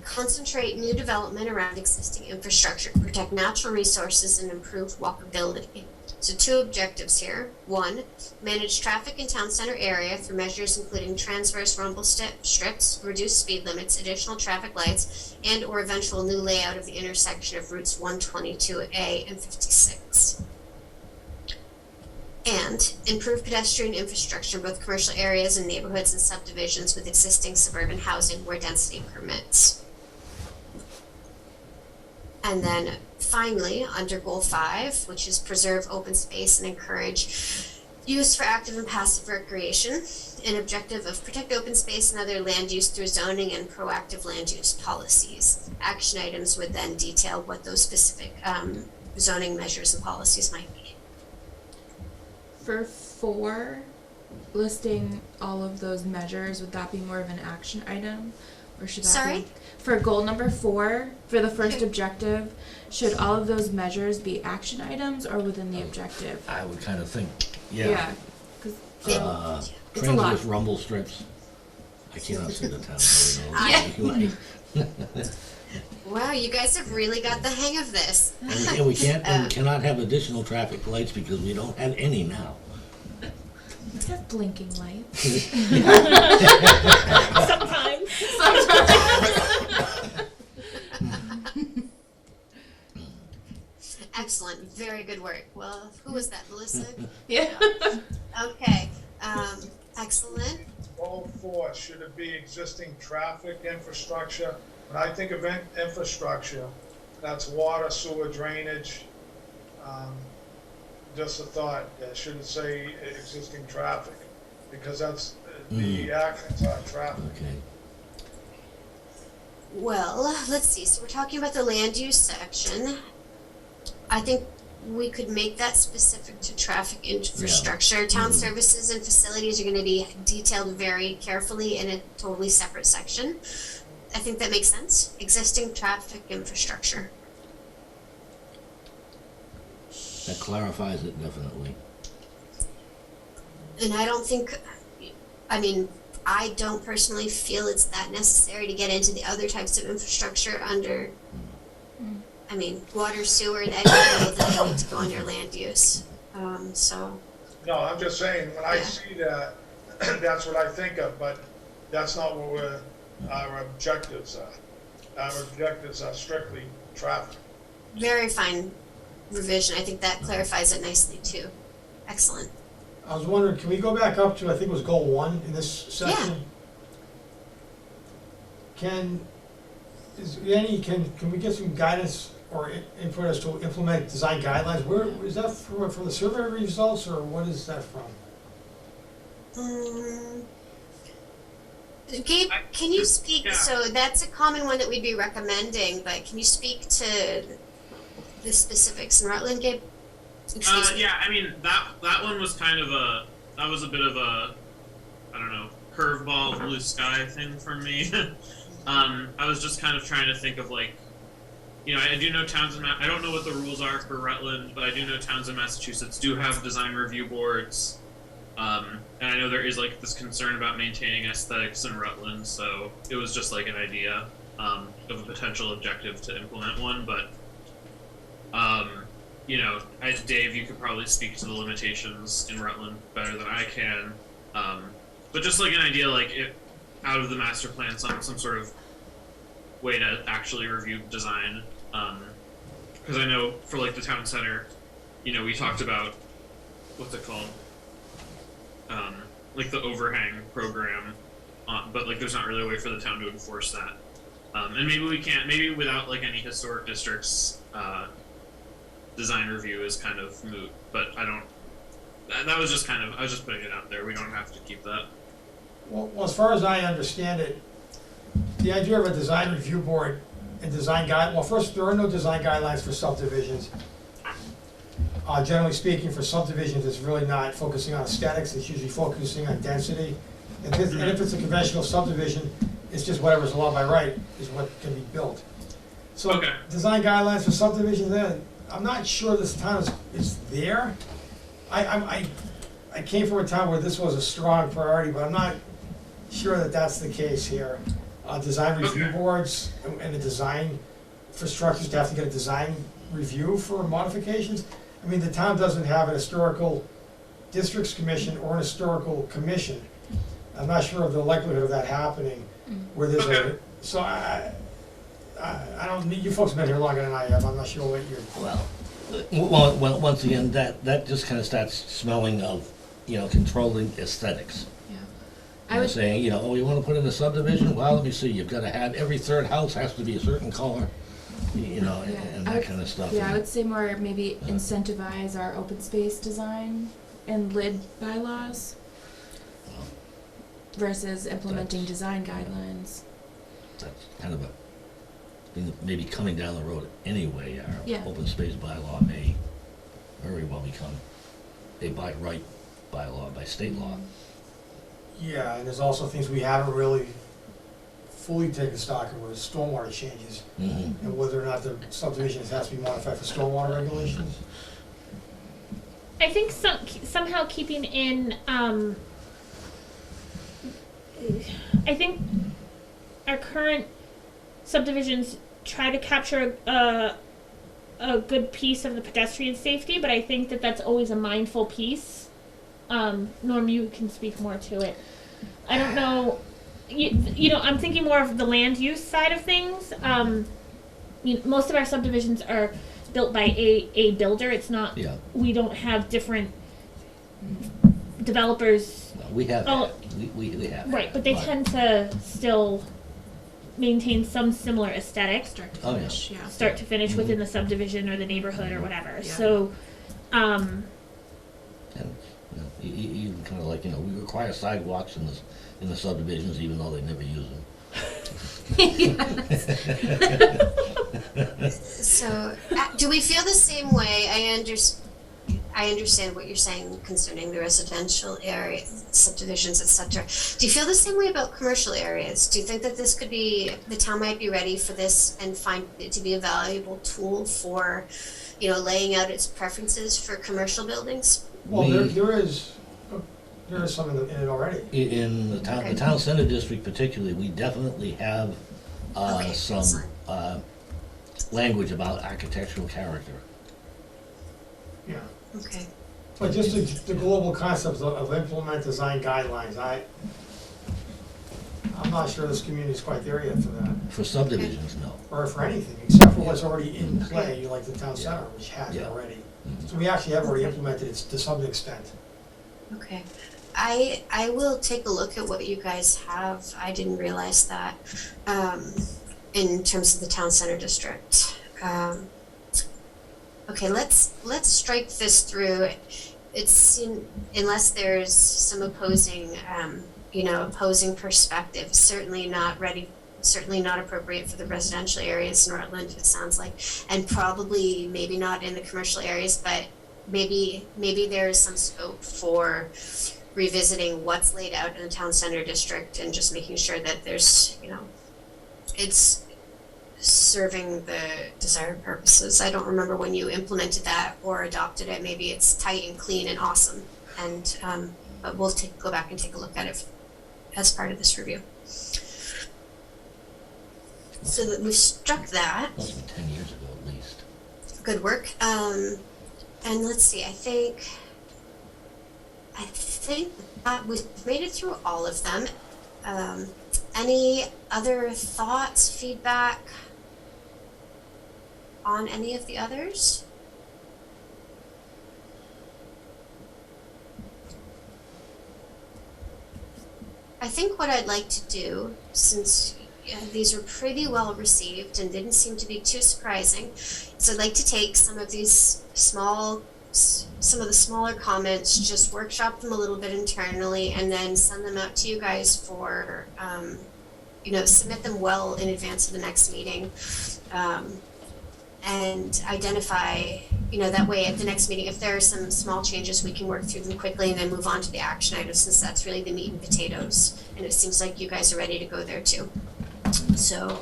Concentrate new development around existing infrastructure to protect natural resources and improve walkability. So 2 objectives here. 1, manage traffic in town center area through measures including transverse rumble strips, reduced speed limits, additional traffic lights, and or eventual new layout of the intersection of routes 122A and 56. And improve pedestrian infrastructure in both commercial areas and neighborhoods and subdivisions with existing suburban housing where density permits. And then finally, under goal 5, which is preserve open space and encourage use for active and passive recreation, an objective of protect open space and other land use through zoning and proactive land use policies. Action items would then detail what those specific zoning measures and policies might be. For 4, listing all of those measures, would that be more of an action item? Or should that Sorry? be? For goal number 4, for the first objective, should all of those measures be action items or within the objective? I would kinda think, yeah. 'Cause Yeah. it's a lot. Transverse rumble strips. I cannot see the town very well. Wow, you guys have really got the hang of this. And we cannot have additional traffic lights because we don't have any now. It has blinking lights. Sometimes. Excellent, very good work. Well, who was that, Melissa? Yeah. Okay, excellent. Goal 4, should it be existing traffic infrastructure? When I think of infrastructure, that's water, sewer, drainage. Just a thought, should it say existing traffic? Because that's, the actions are traffic. Okay. Well, let's see, so we're talking about the land use section. I think we could make that specific to traffic infrastructure. Town services and facilities are gonna be detailed very carefully in a totally separate section. I think that makes sense. Existing traffic infrastructure. That clarifies it definitely. And I don't think, I don't personally feel it's that necessary to get into the other types of infrastructure under, water, sewer, and agriculture that need to go under land use. So, No, I'm just saying, when I Yeah. see that, that's what I think of, but that's not what our objectives are. Our objectives are strictly traffic. very fine revision. I think that clarifies it nicely too. Excellent. I was wondering, can we go back up to, I think it was goal 1 in this section? is there any, can we get some guidance or input as to implement design guidelines? Where, is that from the survey results, or what is that from? Gabe, can you speak, Yeah. so that's a common one that we'd be recommending, but can you speak to the specifics in Rutland, Gabe? Excuse me. Yeah, I mean that one was kind of that was a bit of a, I don't know, curveball blue sky thing for me. I was just kind of trying to think of like, you know, I do know towns in I don't know what the rules are for Rutland, but I do know towns in Massachusetts do have design review boards. And I know there is like this concern about maintaining aesthetics in Rutland, so it was just like an idea of a potential objective to implement one. But you know, Dave, you could probably speak to the limitations in Rutland better than I can. But just like an idea, like out of the master plan, some sort of way to actually review design. Because I know for like the town center, you know, we talked about what's it called. Like the overhang program, but like there's not really a way for the town to enforce that. And maybe we can't, maybe without like any historic districts, design review is kind of moot, but I don't, that was just kind of, I was just putting it out there. We don't have to keep that. Well, as far as I understand it, the idea of a design review board and design well, first, there are no design guidelines for subdivisions. Generally speaking, for subdivisions, it's really not focusing on aesthetics, it's usually focusing on density. And if it's a conventional subdivision, it's just whatever's allowed by right is what can be built. So, Okay. design guidelines for subdivisions, then, I'm not sure this town is there. I came from a town where this was a strong priority, but I'm not sure that that's the case here. Design review Okay. boards and the design for structures to have to get a design review for modifications. I mean, the town doesn't have an historical districts commission or an historical commission. I'm not sure of the likelihood of that happening, where there's Okay. so I don't, you folks have been here longer than I have, I'm not sure what you're. Well, once again, that just kind of starts smelling of, you know, controlling aesthetics. Yeah. You know, saying, you know, oh, you want to put in a subdivision? Well, let me see, you've got to have, every third house has to be a certain color, you know, Yeah, and I that would- kind of stuff. Yeah, I would say more maybe incentivize our open space design and lid bylaws Well, versus implementing design guidelines. that's kind of a thing that maybe coming down the road anyway. Our Yeah. open space bylaw may very well become a by right bylaw, by state law. Yeah, and there's also things we haven't really fully taken stock of, with stormwater changes, Mm-hmm. and whether or not the subdivisions has to be modified for stormwater regulations. I think somehow keeping in, I think our current subdivisions try to capture a good piece of the pedestrian safety, but I think that that's always a mindful piece. Norm, you can speak more to it. I don't know, you know, I'm thinking more of the land use side of things. Most of our subdivisions are built by a builder. It's not, Yeah, we don't have different developers, well, we have, Oh. that. We have. right, but they But- tend to still maintain some similar aesthetic, Start to Oh, yeah. finish, yeah. start to finish Mhm. within the subdivision or the neighborhood or whatever. Yeah. So, And, you know, even kind of like, you know, we require sidewalks in the subdivisions, even though they never use them. So, do we feel the same way? I understand what you're saying concerning the residential area, subdivisions, etc. Do you feel the same way about commercial areas? Do you think that this could be, the town might be ready for this and find it to be a valuable tool for, you know, laying out its preferences for commercial buildings? Well, We- there is some in it already. In the Okay. town center district particularly, we definitely have, Okay, some, excellent. language about architectural character. Yeah. Okay. But just the global concepts of implement design guidelines, I'm not sure this community is quite there yet for that, For subdivisions, no. or for anything, except for what's already in play, like the town center, which has it Yeah. already. Mhm. So we actually have already implemented it to some extent. Okay. I will take a look at what you guys have. I didn't realize that. in terms of the town center district. Okay, let's strike this through. Unless there's some opposing, opposing perspective, certainly not appropriate for the residential areas in Rutland, it sounds like, and probably maybe not in the commercial areas, but maybe there's some scope for revisiting what's laid out in the town center district and just making sure that there's, it's serving the desired purposes. I don't remember when you implemented that or adopted it. Maybe it's tight and clean and awesome. And but we'll go back and take a look at it as part of this review. So that we've struck that. Must have been 10 years ago at least. Good work. And let's see. I think that we've made it through all of them. Any other thoughts, feedback on any of the others? I think what I'd like to do, since these were pretty well received and didn't seem to be too surprising, is I'd like to take some of the smaller comments, just workshop them a little bit internally, and then send them out to you guys for, submit them well in advance of the next meeting, and identify, that way at the next meeting, if there are some small changes, we can work through them quickly and then move on to the action items, since that's really the meat and potatoes, and it seems like you guys are ready to go there too. So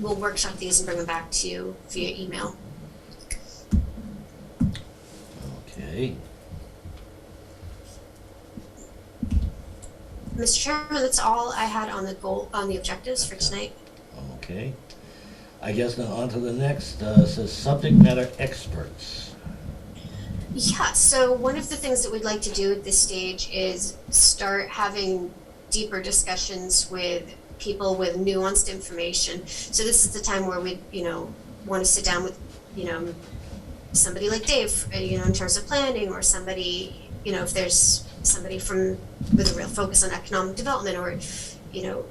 we'll workshop these and bring them back to you via email. Okay. Mr. Chairman, that's all I had on the objectives for tonight. Okay. I guess now on to the next, says subject matter experts. Yeah, so one of the things that we'd like to do at this stage is start having deeper discussions with people with nuanced information. So this is the time where we, want to sit down with, somebody like Dave, in terms of planning, or somebody, if there's somebody with a real focus on economic development, or,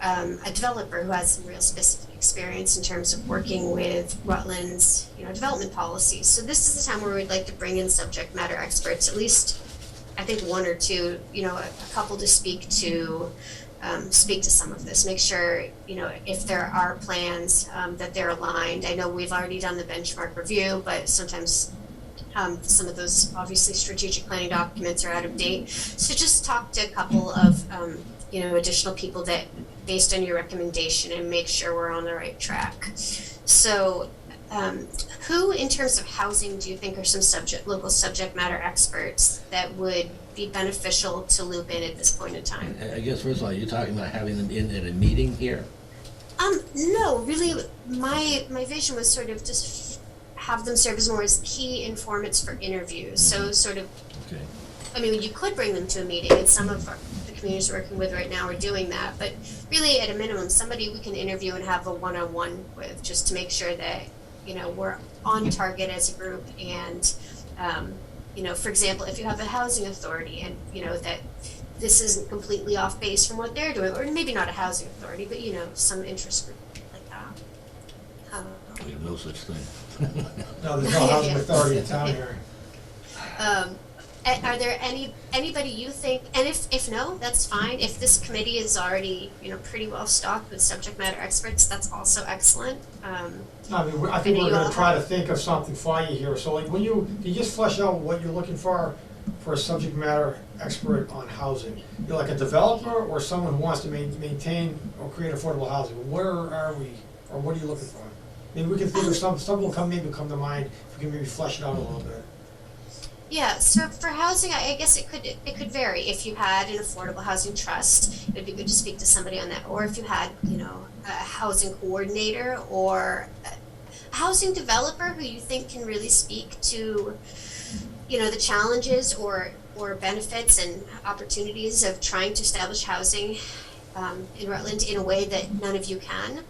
a developer who has some real specific experience in terms of working with Rutland's, development policies. So this is the time where we'd like to bring in subject matter experts, at least I think one or two, a couple to speak to some of this, make sure, if there are plans, that they're aligned. I know we've already done the benchmark review, but sometimes some of those obviously strategic planning documents are out of date. So just talk to a couple of, additional people that, based on your recommendation, and make sure we're on the right track. So who, in terms of housing, do you think are some local subject matter experts that would be beneficial to loop in at this point in time? I guess first of all, you're talking about having them in at a meeting here? No, really, my vision was sort of just have them serve as more as key informants for interviews. So sort of, Okay. I mean, you could bring them to a meeting, and some of the communities we're working with right now are doing that, but really at a minimum, somebody we can interview and have a one-on-one with, just to make sure that, we're on target as a group. And, for example, if you have a housing authority and, that this isn't completely off base from what they're doing, or maybe not a housing authority, but, some interest group like that. We have no such thing. No, there's no housing authority in town here. Are there anybody you think, and if no, that's fine. If this committee is already, pretty well stocked with subject matter experts, that's also excellent. I think we're gonna try to think of something for you here. So like, can you just flesh out what you're looking for a subject matter expert on housing? You're like a developer or someone who wants to maintain or create affordable housing? Where are we, or what are you looking for? Maybe we can think of some will come to mind, if we can maybe flesh it out a little bit. Yeah, so for housing, I guess it could vary. If you had an affordable housing trust, it would be good to speak to somebody on that. Or if you had, a housing coordinator or a housing developer who you think can really speak to, the challenges or benefits and opportunities of trying to establish housing in Rutland in a way that none of you can,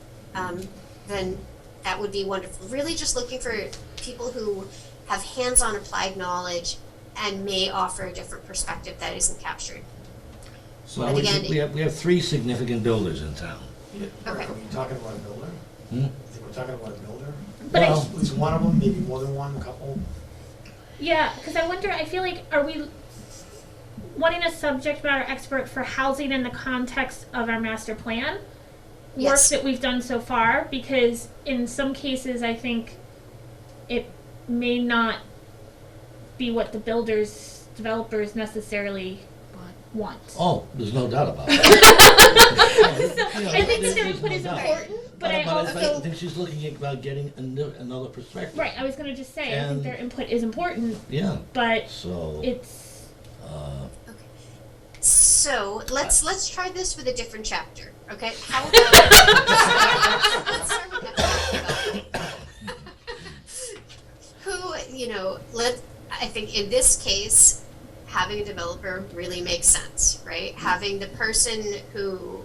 then that would be wonderful. Really just looking for people who have hands-on applied knowledge and may offer a different perspective that isn't captured. So we have 3 significant builders in town. Yeah, Okay. are you talking about a builder? Hmm? I think we're talking about a builder. But Well- At least one of them, maybe more than one, a couple. Yeah, because I wonder, I feel like, are we wanting a subject matter expert for housing in the context of our master plan? Yes. Work that we've done so far? Because in some cases, I think it may not be what the developers necessarily want. Oh, there's no doubt about it. I think that their input is important, but I I also, think she's looking at about getting another perspective. right, I was gonna just say, I think And- their input is important, Yeah, but so, it's, So let's try this with a different chapter, okay? How about let's start with economic development. I think in this case, having a developer really makes sense, right? Having the person who,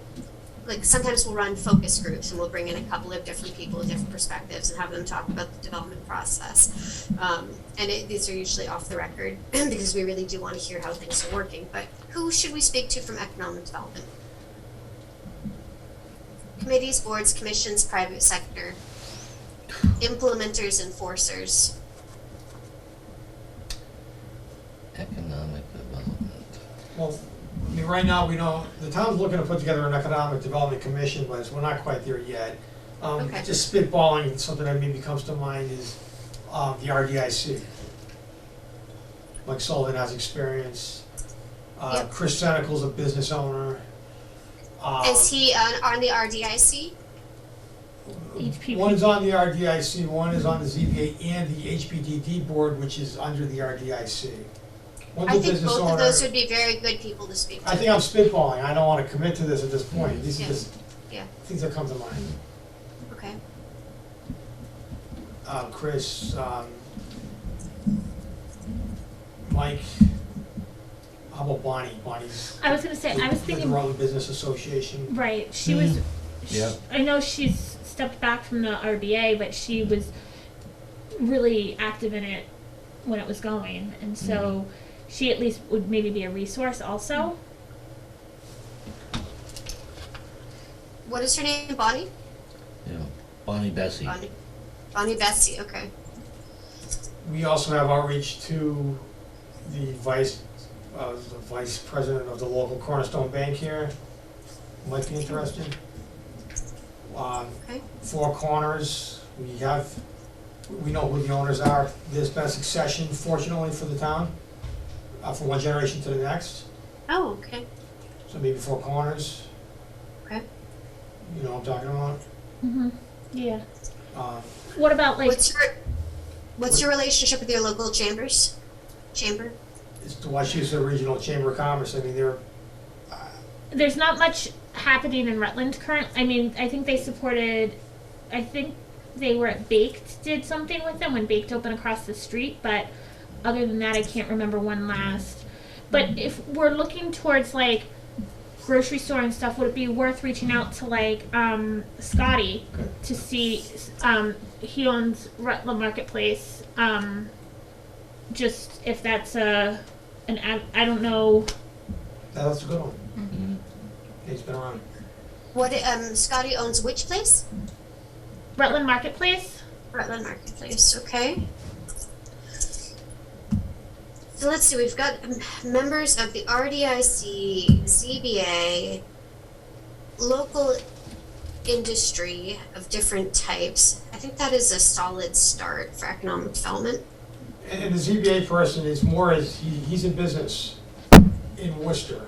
like, sometimes we'll run focus groups and we'll bring in a couple of different people with different perspectives and have them talk about the development process. These are usually off the record because we really do want to hear how things are working. But who should we speak to from economic development? Committees, boards, commissions, private sector, implementers, enforcers. economic development. Well, I mean, right now, we know, the town's looking to put together an economic development commission, but we're not quite there yet. Okay. Just spitballing, something that maybe comes to mind is, the RDIC. Mike Sullivan has experience. Yep. Chris Senecal's a business owner. Is he on the RDIC? HPP. One is on the RDIC, one is on the ZBA and the HPDD board, which is under the RDIC. One's I a think business both owner. of those would be very good people to speak to. I think I'm spitballing, I don't wanna commit to this at this point, these are Yeah. just Yeah. things that come to mind. Okay. Chris, Mike, how about Bonnie? Bonnie's I was gonna say, I was with the thinking, Rutland Business Association. right, she was, Yeah. I know she's stepped back from the RBA, but she was really active in it when it was going, and so she at least would maybe be a resource also. What is her name? Bonnie? Yeah, Bonnie Bessie. Bonnie Betsy, okay. We also have outreach to the vice president of the local Cornerstone Bank here, might be interested. Okay. Four Corners, we know who the owners are. There's been a succession, fortunately, for the town, from one generation to the next. Oh, okay. So maybe Four Corners. Okay. You know what I'm talking about? Mm-hmm. Yeah. Um, What about like, What's your relationship with your local chambers? Chamber? It's the Washington Regional Chamber of Commerce. I mean, they're, there's not much happening in Rutland I mean, I think they supported, I think they were at Baked, did something with them when Baked opened across the street, but other than that, I can't remember one last. But if we're looking towards like grocery store and stuff, would it be worth reaching out to like Scotty Okay. to see, he owns Rutland Marketplace, just if that's I don't know. that's a good one. Mhm. He's been around. What, Scotty owns which place? Rutland Marketplace? Rutland Marketplace, okay. So let's see, we've got members of the RDIC, ZBA, local industry of different types. I think that is a solid start for economic development. And the ZBA person is more as, he's in business in Worcester.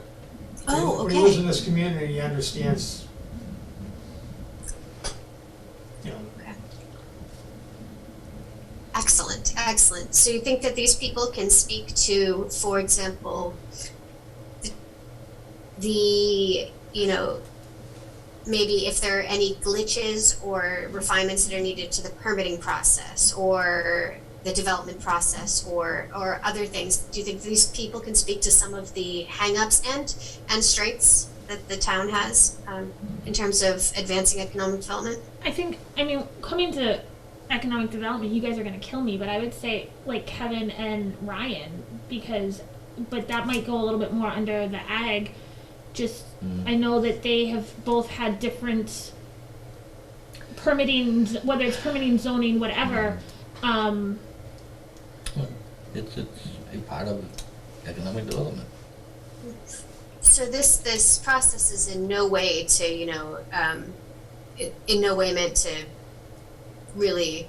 Oh, When he lives okay. in this community, he understands, you know, Excellent, excellent. So you think that these people can speak to, for example, maybe if there are any glitches or refinements that are needed to the permitting process or the development process or other things. Do you think these people can speak to some of the hangups and strengths that the town has in terms of advancing economic development? I mean, coming to economic development, you guys are going to kill me, but I would say like Kevin and Ryan, but that might go a little bit more under the ag. I know that they have both had different permitting, whether it's permitting, zoning, whatever. It's a part of economic development. So this process is in no way to, in no way meant to really,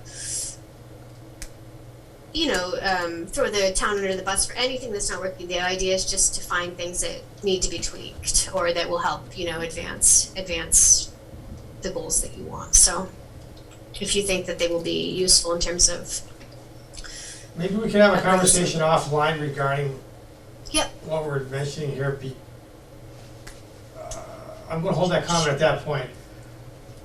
throw the town under the bus for anything that's not working. The idea is just to find things that need to be tweaked or that will help, advance the goals that you want. So if you think that they will be useful in terms of. Maybe we can have a conversation offline regarding Yep. what we're mentioning here. I'm gonna hold that comment at that point.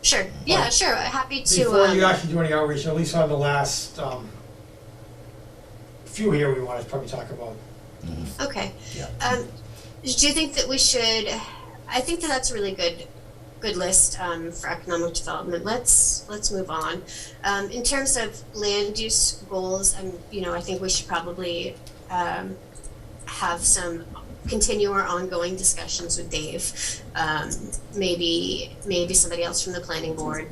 Sure. Yeah, sure. Happy to. Before you actually do any outreach, at least on the last few here we want to probably talk about. Okay. Yeah. Do you think that we should? I think that that's a really good list for economic development. Let's move on. In terms of land use goals, I think we should probably have continue our ongoing discussions with Dave. Maybe somebody else from the planning board.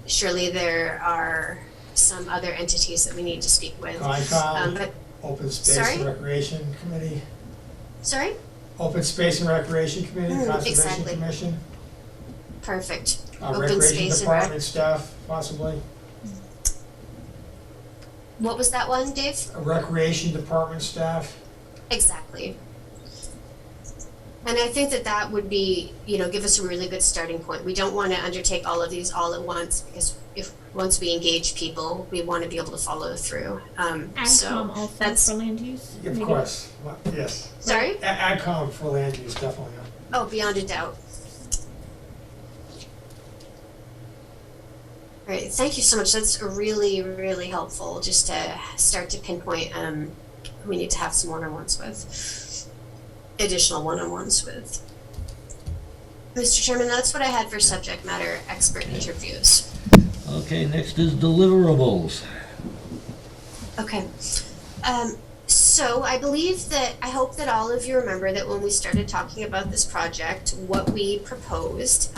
Surely there are some other entities that we need to speak with. Concom, Open Space and Recreation Committee. Sorry? Open Space and Recreation Committee, Conservation exactly. Commission. Perfect. Open Recreation Space Department and staff, possibly. What was that one, Dave? Recreation Department staff. Exactly. And I think that would be, give us a really good starting point. We don't want to undertake all of these all at once because once we engage people, we want to be able to follow through. AgCom also that's for land use? Of maybe? course, yes. Sorry? AgCom for land use, definitely. Oh, beyond a doubt. All right, thank you so much. That's really, really helpful just to start to pinpoint we need to have some additional one-on-ones with. Mr. Chairman, that's what I had for subject matter expert interviews. Okay, next is deliverables. Okay. So I hope that all of you remember that when we started talking about this project, what we proposed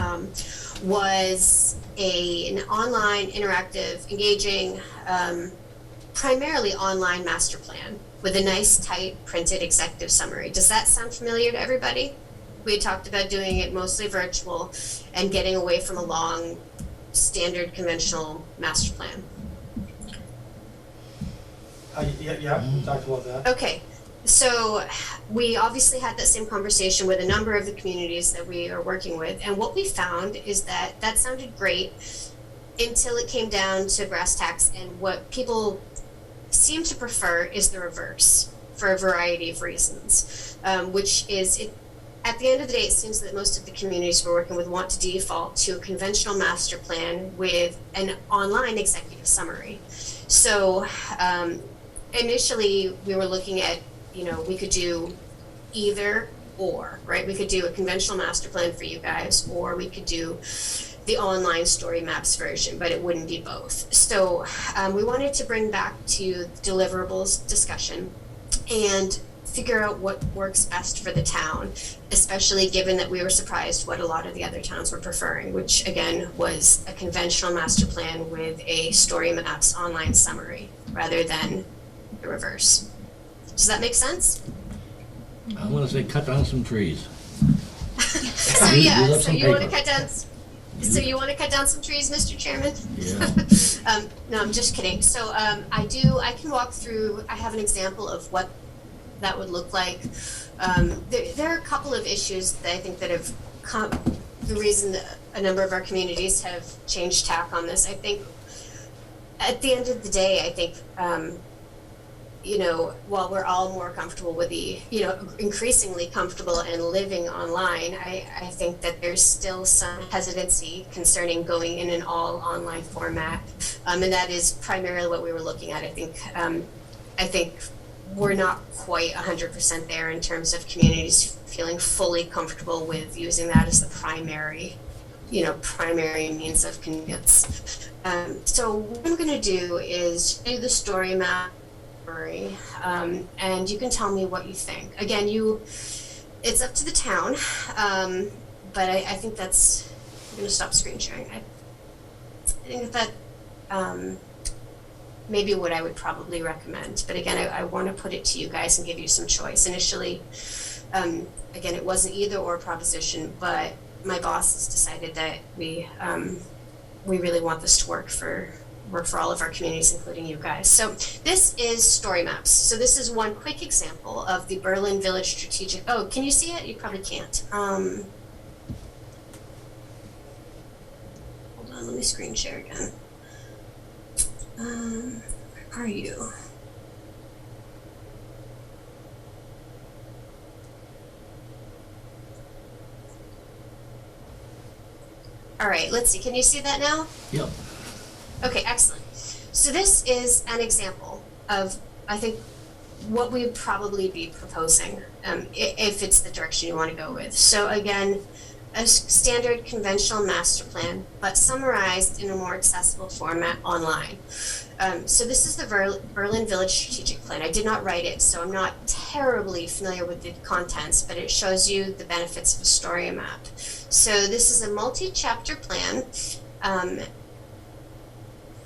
was an online, interactive, engaging, primarily online master plan with a nice, tight, printed executive summary. Does that sound familiar to everybody? We had talked about doing it mostly virtual and getting away from a long, standard, conventional master plan. Yeah, we talked about that. Okay, so we obviously had that same conversation with a number of the communities that we are working with, and what we found is that sounded great until it came down to brass tacks, and what people seem to prefer is the reverse for a variety of reasons, which is at the end of the day, it seems that most of the communities we're working with want to default to a conventional master plan with an online executive summary. So initially we were looking at, we could do either or, right? We could do a conventional master plan for you guys, or we could do the online story maps version, but it wouldn't be both. So we wanted to bring back to deliverables discussion and figure out what works best for the town, especially given that we were surprised what a lot of the other towns were preferring, which again was a conventional master plan with a story maps online summary rather than the reverse. Does that make sense? I want to say cut down some trees. So Use yeah, up so some you want to paper. cut down. So you want to cut down some trees, Mr. Chairman? Yeah. No, I'm just kidding. So I can walk through. I have an example of what that would look like. There are a couple of issues that I think that have come. The reason that a number of our communities have changed tack on this, I think, at the end of the day, I think, while we're all more comfortable with increasingly comfortable and living online, I think that there's still some hesitancy concerning going in an all online format. And that is primarily what we were looking at. I think we're not quite 100% there in terms of communities feeling fully comfortable with using that as the primary means of convenience. So what I'm going to do is do the story map, and you can tell me what you think. Again, it's up to the town, but I think I'm going to stop screen sharing. think that maybe what I would probably recommend. But again, I want to put it to you guys and give you some choice. Initially, again, it wasn't either or proposition, but my boss has decided that we really want this to work for all of our communities, including you guys. So this is story maps. So this is one quick example of the Berlin Village Strategic. Oh, can you see it? You probably can't. Hold on, let me screen share again. Where are you? All right, let's see. Can you see that now? Yep. Okay, excellent. So this is an example of, I think, what we would probably be proposing if it's the direction you want to go with. So again, a standard conventional master plan, but summarized in a more accessible format online. So this is the Berlin Village Strategic Plan. I did not write it, so I'm not terribly familiar with the contents, but it shows you the benefits of a story map. So this is a multi-chapter plan.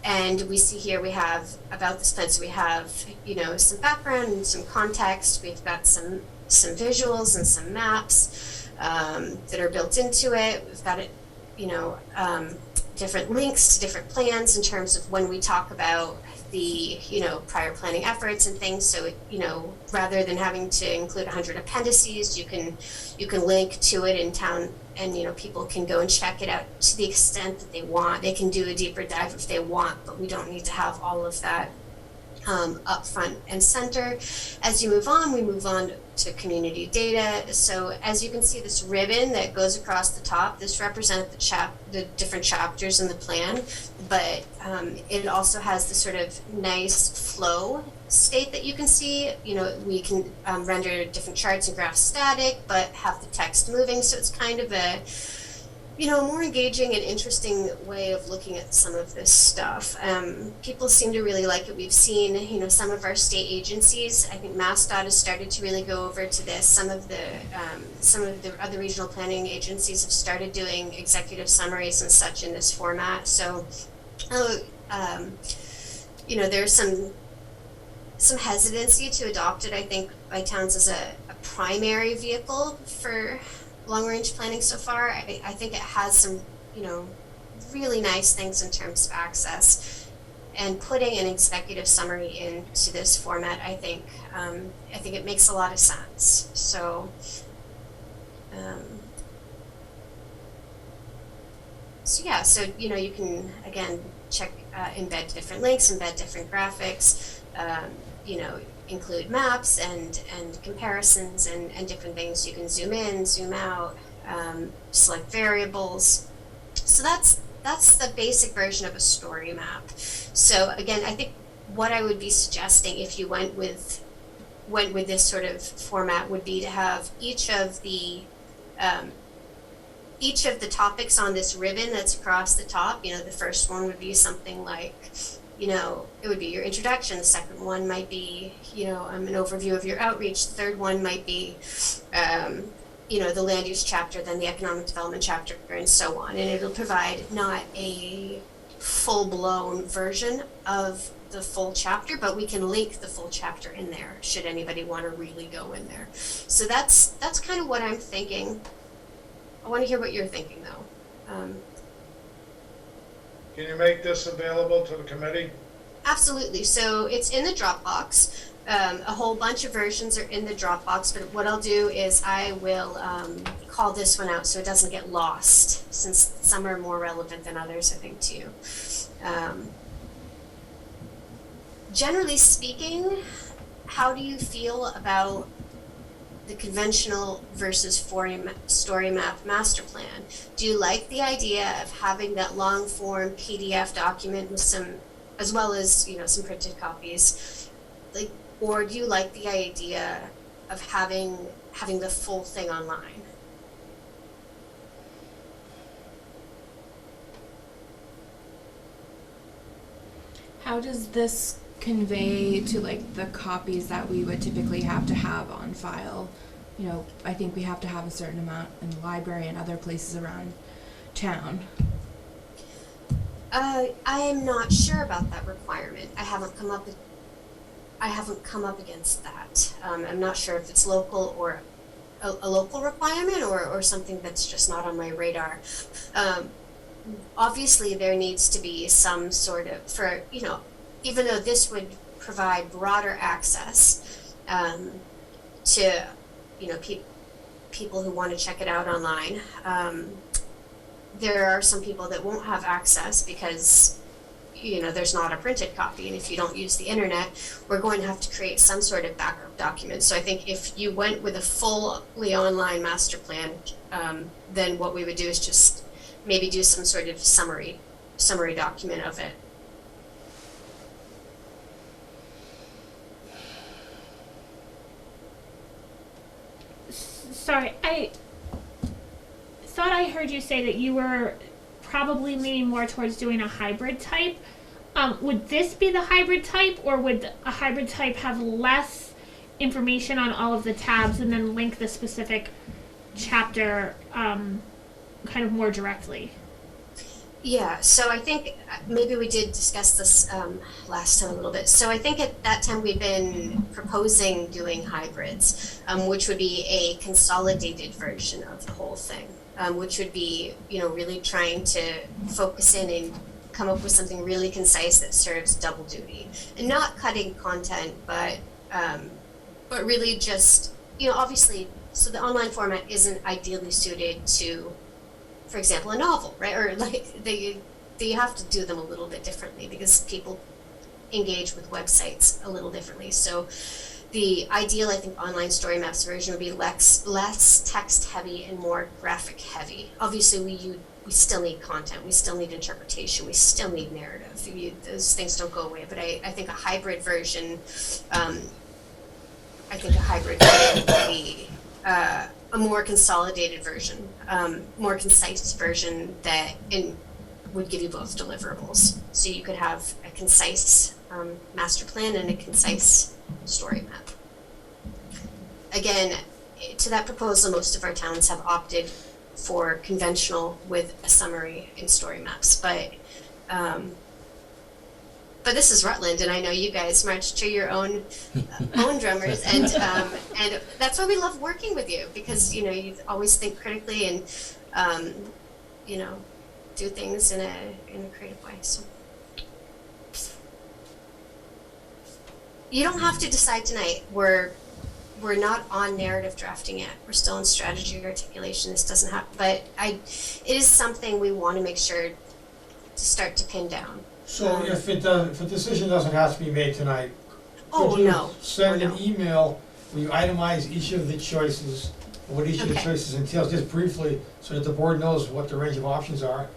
And we see here we have about this plan. So we have, some background and some context. We've got some visuals and some maps that are built into it. We've got it, different links to different plans in terms of when we talk about the, prior planning efforts and things. So, rather than having to include 100 appendices, you can link to it in town, and people can go and check it out to the extent that they want. They can do a deeper dive if they want, but we don't need to have all of that up front and center. As you move on, we move on to community data. So as you can see, this ribbon that goes across the top, this represents the different chapters in the plan, but it also has this sort of nice flow state that you can see. We can render different charts and graphs static, but have the text moving. So it's kind of a more engaging and interesting way of looking at some of this stuff. People seem to really like it. We've seen, some of our state agencies. I think MassDOT has started to really go over to this. Some of the other regional planning agencies have started doing executive summaries and such in this format. So, there's some hesitancy to adopt it, I think, by towns as a primary vehicle for long-range planning so far. I think it has some, really nice things in terms of access, and putting an executive summary into this format, I think it makes a lot of sense. So, you can again check, embed different links, embed different graphics, include maps and comparisons and different things. You can zoom in, zoom out, select variables. So that's the basic version of a story map. So again, I think what I would be suggesting if you went with this sort of format would be to have each of the topics on this ribbon that's across the top. The first one would be something like, it would be your introduction. The second one might be, an overview of your outreach. The third one might be, the land use chapter, then the economic development chapter, and so on. And it'll provide not a full-blown version of the full chapter, but we can link the full chapter in there, should anybody want to really go in there. So that's kind of what I'm thinking. I want to hear what you're thinking, though. Can you make this available to the committee? Absolutely. So it's in the Dropbox. A whole bunch of versions are in the Dropbox, but what I'll do is I will call this one out so it doesn't get lost, since some are more relevant than others, I think, too. Generally speaking, how do you feel about the conventional versus story map master plan? Do you like the idea of having that long form PDF document with some, as well as some printed copies, or do you like the idea of having the full thing online? How does this convey to the copies that we would typically have to have on file? I think we have to have a certain amount in the library and other places around town. I am not sure about that requirement. I haven't come up against that. I'm not sure if it's local or a local requirement or something that's just not on my radar. Obviously, there needs to be some sort of, for, you know, even though this would provide broader access to, you know, people who want to check it out online. There are some people that won't have access because, you know, there's not a printed copy, and if you don't use the internet, we're going to have to create some sort of backup document. So I think if you went with a fully online master plan, then what we would do is just maybe do some sort of summary document of it. Sorry, I thought I heard you say that you were probably leaning more towards doing a hybrid type. Would this be the hybrid type, or would a hybrid type have less information on all of the tabs and then link the specific chapter kind of more directly? Yeah, so I think maybe we did discuss this last time a little bit. So I think at that time we'd been proposing doing hybrids, which would be a consolidated version of the whole thing, which would be, you know, really trying to focus in and come up with something really concise that serves double duty, and not cutting content, but really just, you know, obviously, so the online format isn't ideally suited to, for example, a novel, right? Or like they have to do them a little bit differently because people engage with websites a little differently. So the ideal, I think, online story maps version would be less text heavy and more graphic heavy. Obviously, we still need content, we still need interpretation, we still need narrative. Those things don't go away. But I think a hybrid version, would be a more consolidated version, more concise version that would give you both deliverables. So you could have a concise master plan and a concise story map. Again, to that proposal, most of our towns have opted for conventional with a summary and story maps, but this is Rutland, and I know you guys march to your own drummers, and that's why we love working with you, because, you know, you always think critically and you know, do things in a creative way. So you don't have to decide tonight. We're not on narrative drafting yet. We're still in strategy articulation. This doesn't have, but it is something we want to make sure to start to pin down. So if a decision doesn't have to be made tonight, Oh, could you no. send Oh, an no. email where you itemize each of the choices, what each of the Okay. choices entails, just briefly, so that the board knows what the range of options are.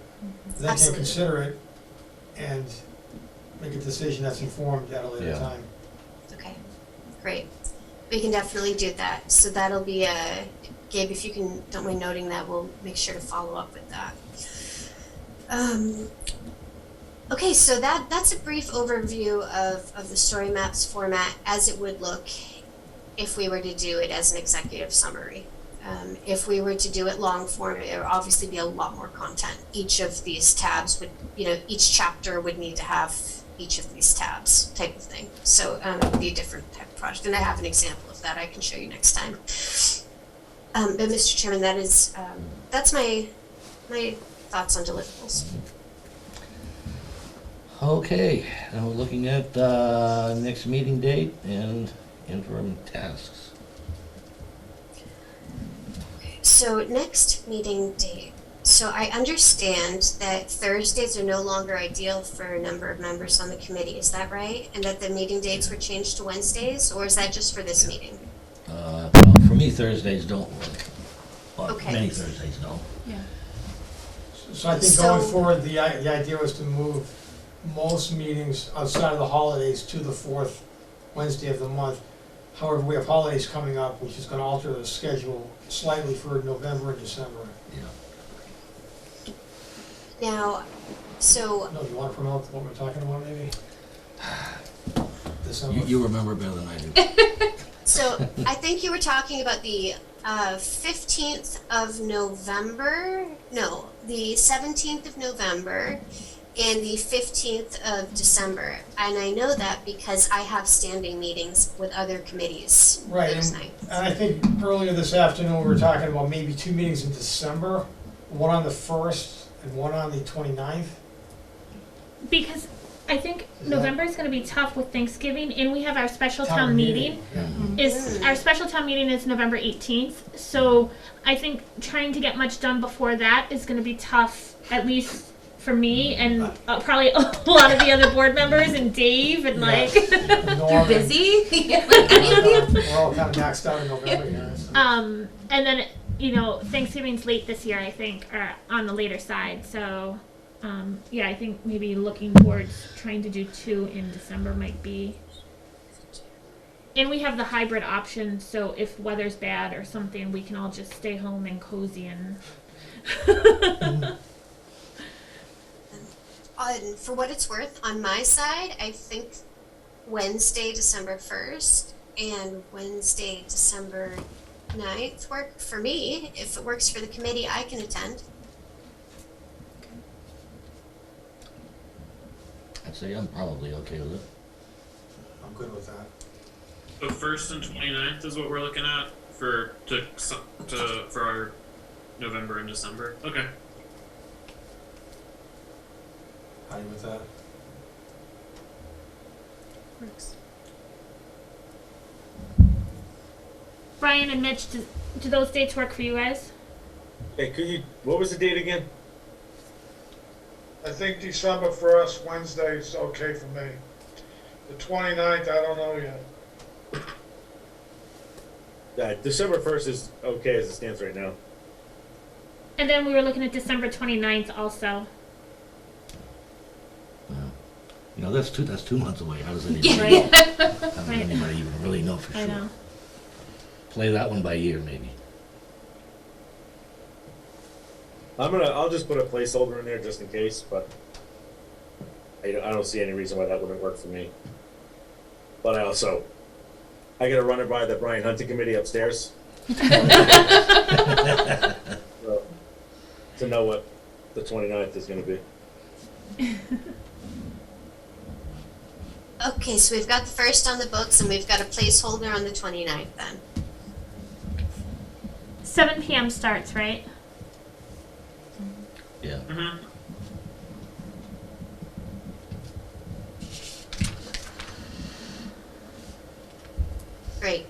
They can Absolutely. consider it and make a decision that's informed at a later Yeah. time. Okay, great. We can definitely do that. So that'll be Gabe, if you don't mind noting that, we'll make sure to follow up with that. Okay, so that's a brief overview of the story maps format as it would look if we were to do it as an executive summary. If we were to do it long form, it would obviously be a lot more content. Each of these tabs would, you know, each chapter would need to have each of these tabs type of thing. So it would be a different type of project. And I have an example of that I can show you next time. But Mr. Chairman, that's my thoughts on deliverables. Okay, now we're looking at next meeting date and interim tasks. So next meeting date. So I understand that Thursdays are no longer ideal for a number of members on the committee. Is that right? And that the meeting dates were changed to Wednesdays, or is that just for this meeting? Well, for me, Thursdays don't work. Well, Okay. many Thursdays don't. Yeah. So I think going forward, the idea was to move most meetings outside of the holidays to the fourth Wednesday of the month. However, we have holidays coming up, which is gonna alter the schedule slightly for November and December. Yeah. Now, so No, you wanna promote what we're talking about, maybe? December. You remember better than I do. So I think you were talking about the 15th of November, no, the 17th of November and the 15th of December. And I know that because I have standing meetings with other committees Right, those and nights. I think earlier this afternoon, we were talking about maybe 2 meetings in December, one on the 1st and one on the 29th. Because I think Is November is going to be tough with Thanksgiving, and we have our special town meeting. Yeah. Our special town meeting is November 18th, so I think trying to get much done before that is going to be tough, at least for me and probably a lot of the other board members and Dave and like. You're busy? Like any of you? We're all kind of maxed out in November here. So. And then Thanksgiving's late this year, I think, or on the later side. So, I think maybe looking towards trying to do 2 in December might be. And we have the hybrid option, so if weather's bad or something, we can all just stay home and cozy and. For what it's worth, on my side, I think Wednesday, December 1st and Wednesday, December 9th work for me. If it works for the committee, I can attend. I'd say I'm probably okay with it. I'm good with that. So 1st and 29th is what we're looking at for our November and December. Okay. How are you with that? Works. Brian and Mitch, do those dates work for you guys? Hey, what was the date again? I think December 1st, Wednesday is okay for me. The 29th, I don't know yet. December 1st is okay as it stands right now. And then we were looking at December 29th also. That's 2 months away. How does anybody, Right? how does anybody even really know for I sure? know. Play that one by ear, maybe. I'll just put a placeholder in there just in case, but I don't see any reason why that wouldn't work for me. But I gotta run it by the Brian Hunting Committee upstairs. So, to know what the 29th is gonna be. Okay, so we've got the 1st on the books and we've got a placeholder on the 29th then. 7 p.m. starts, right? Yeah. Mm-hmm. Great.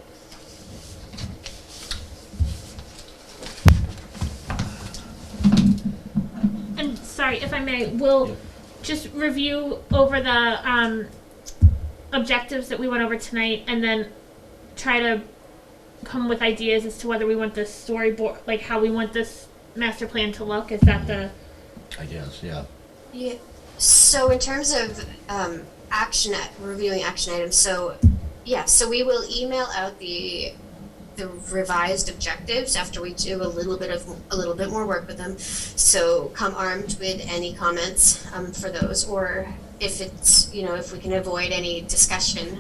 And sorry, if I may, we'll Yeah. just review over the objectives that we went over tonight, and then try to come with ideas as to whether we want this storyboard, like how we want this master plan to look. Is that the? I guess, yeah. Yeah. So in terms of reviewing action items, so we will email out the revised objectives after we do a little bit more work with them. So come armed with any comments for those, or if it's if we can avoid any discussion,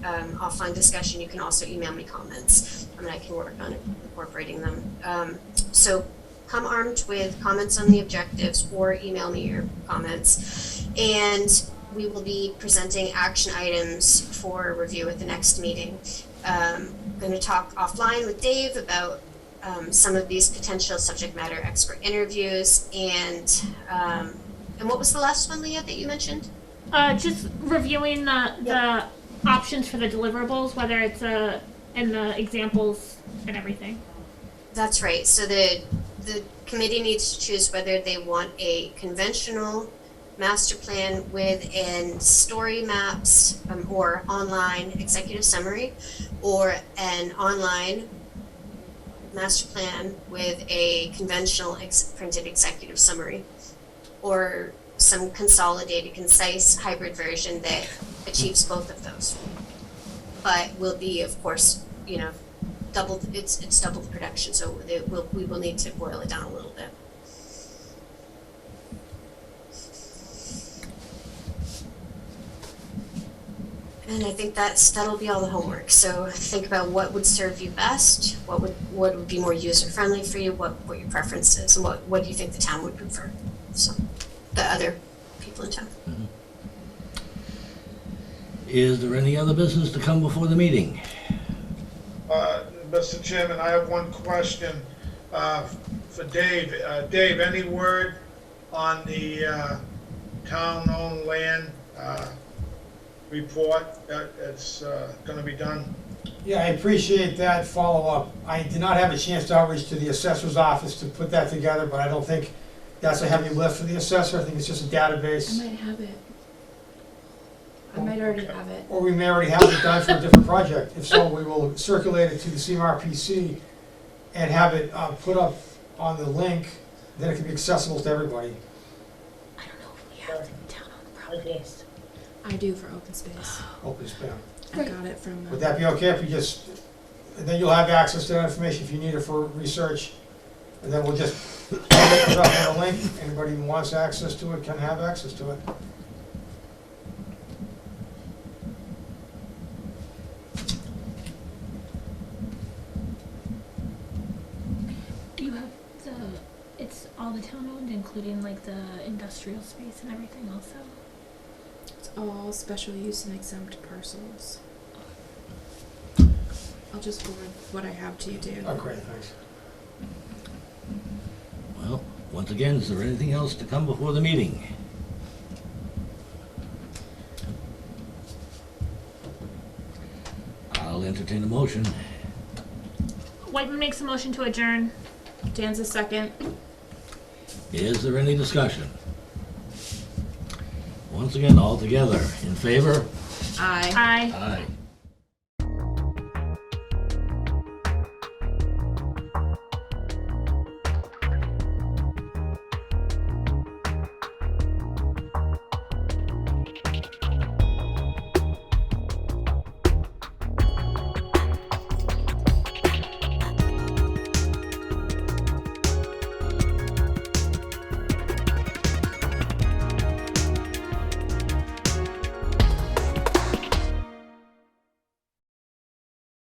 offline discussion, you can also email me comments, and I can work on incorporating them. So come armed with comments on the objectives, or email me your comments, and we will be presenting action items for review at the next meeting. I'm going to talk offline with Dave about some of these potential subject matter expert interviews, and what was the last one, Leah, that you mentioned? Just reviewing the options for the deliverables, whether it's and the examples and everything. That's right. So the committee needs to choose whether they want a conventional master plan with story maps or online executive summary, or an online master plan with a conventional printed executive summary, or some consolidated, concise hybrid version that achieves both of those, but will be, of course, double. It's double the production, so we will need to boil it down a little bit. And I think that'll be all the homework. So think about what would serve you best, what would be more user friendly for you, what your preference is, and what do you think the town would prefer. So the other people in town. Is there any other business to come before the meeting? Mr. Chairman, I have one question for Dave. Dave, any word on the town-owned land report that it's going to be done? Yeah, I appreciate that follow-up. I did not have a chance to outreach to the assessor's office to put that together, but I don't think that's a heavy lift for the assessor. I think it's just a I database. might have it. I might already have it. Or we may already have it done for a different project. If so, we will circulate it to the CMRPC and have it put up on the link, then it can be accessible to everybody. I don't know if we have the town-owned properties. I do for open space. Open spam. I got it from. Would that be okay if we just, and then you'll have access to that information if you need it for research? And then we'll just put it up on a link. Anybody who wants access to it can have access to it. Do you have it's all the town-owned, including like the industrial space and everything also? It's all special use and exempt parcels. I'll just forward what I have to you, Dan. Oh, great, thanks. Well, once again, is there anything else to come before the meeting? I'll entertain a motion. Whiteman makes a motion to adjourn. Dan's a second. Is there any discussion? Once again, all together, in favor? Aye. Aye. Aye.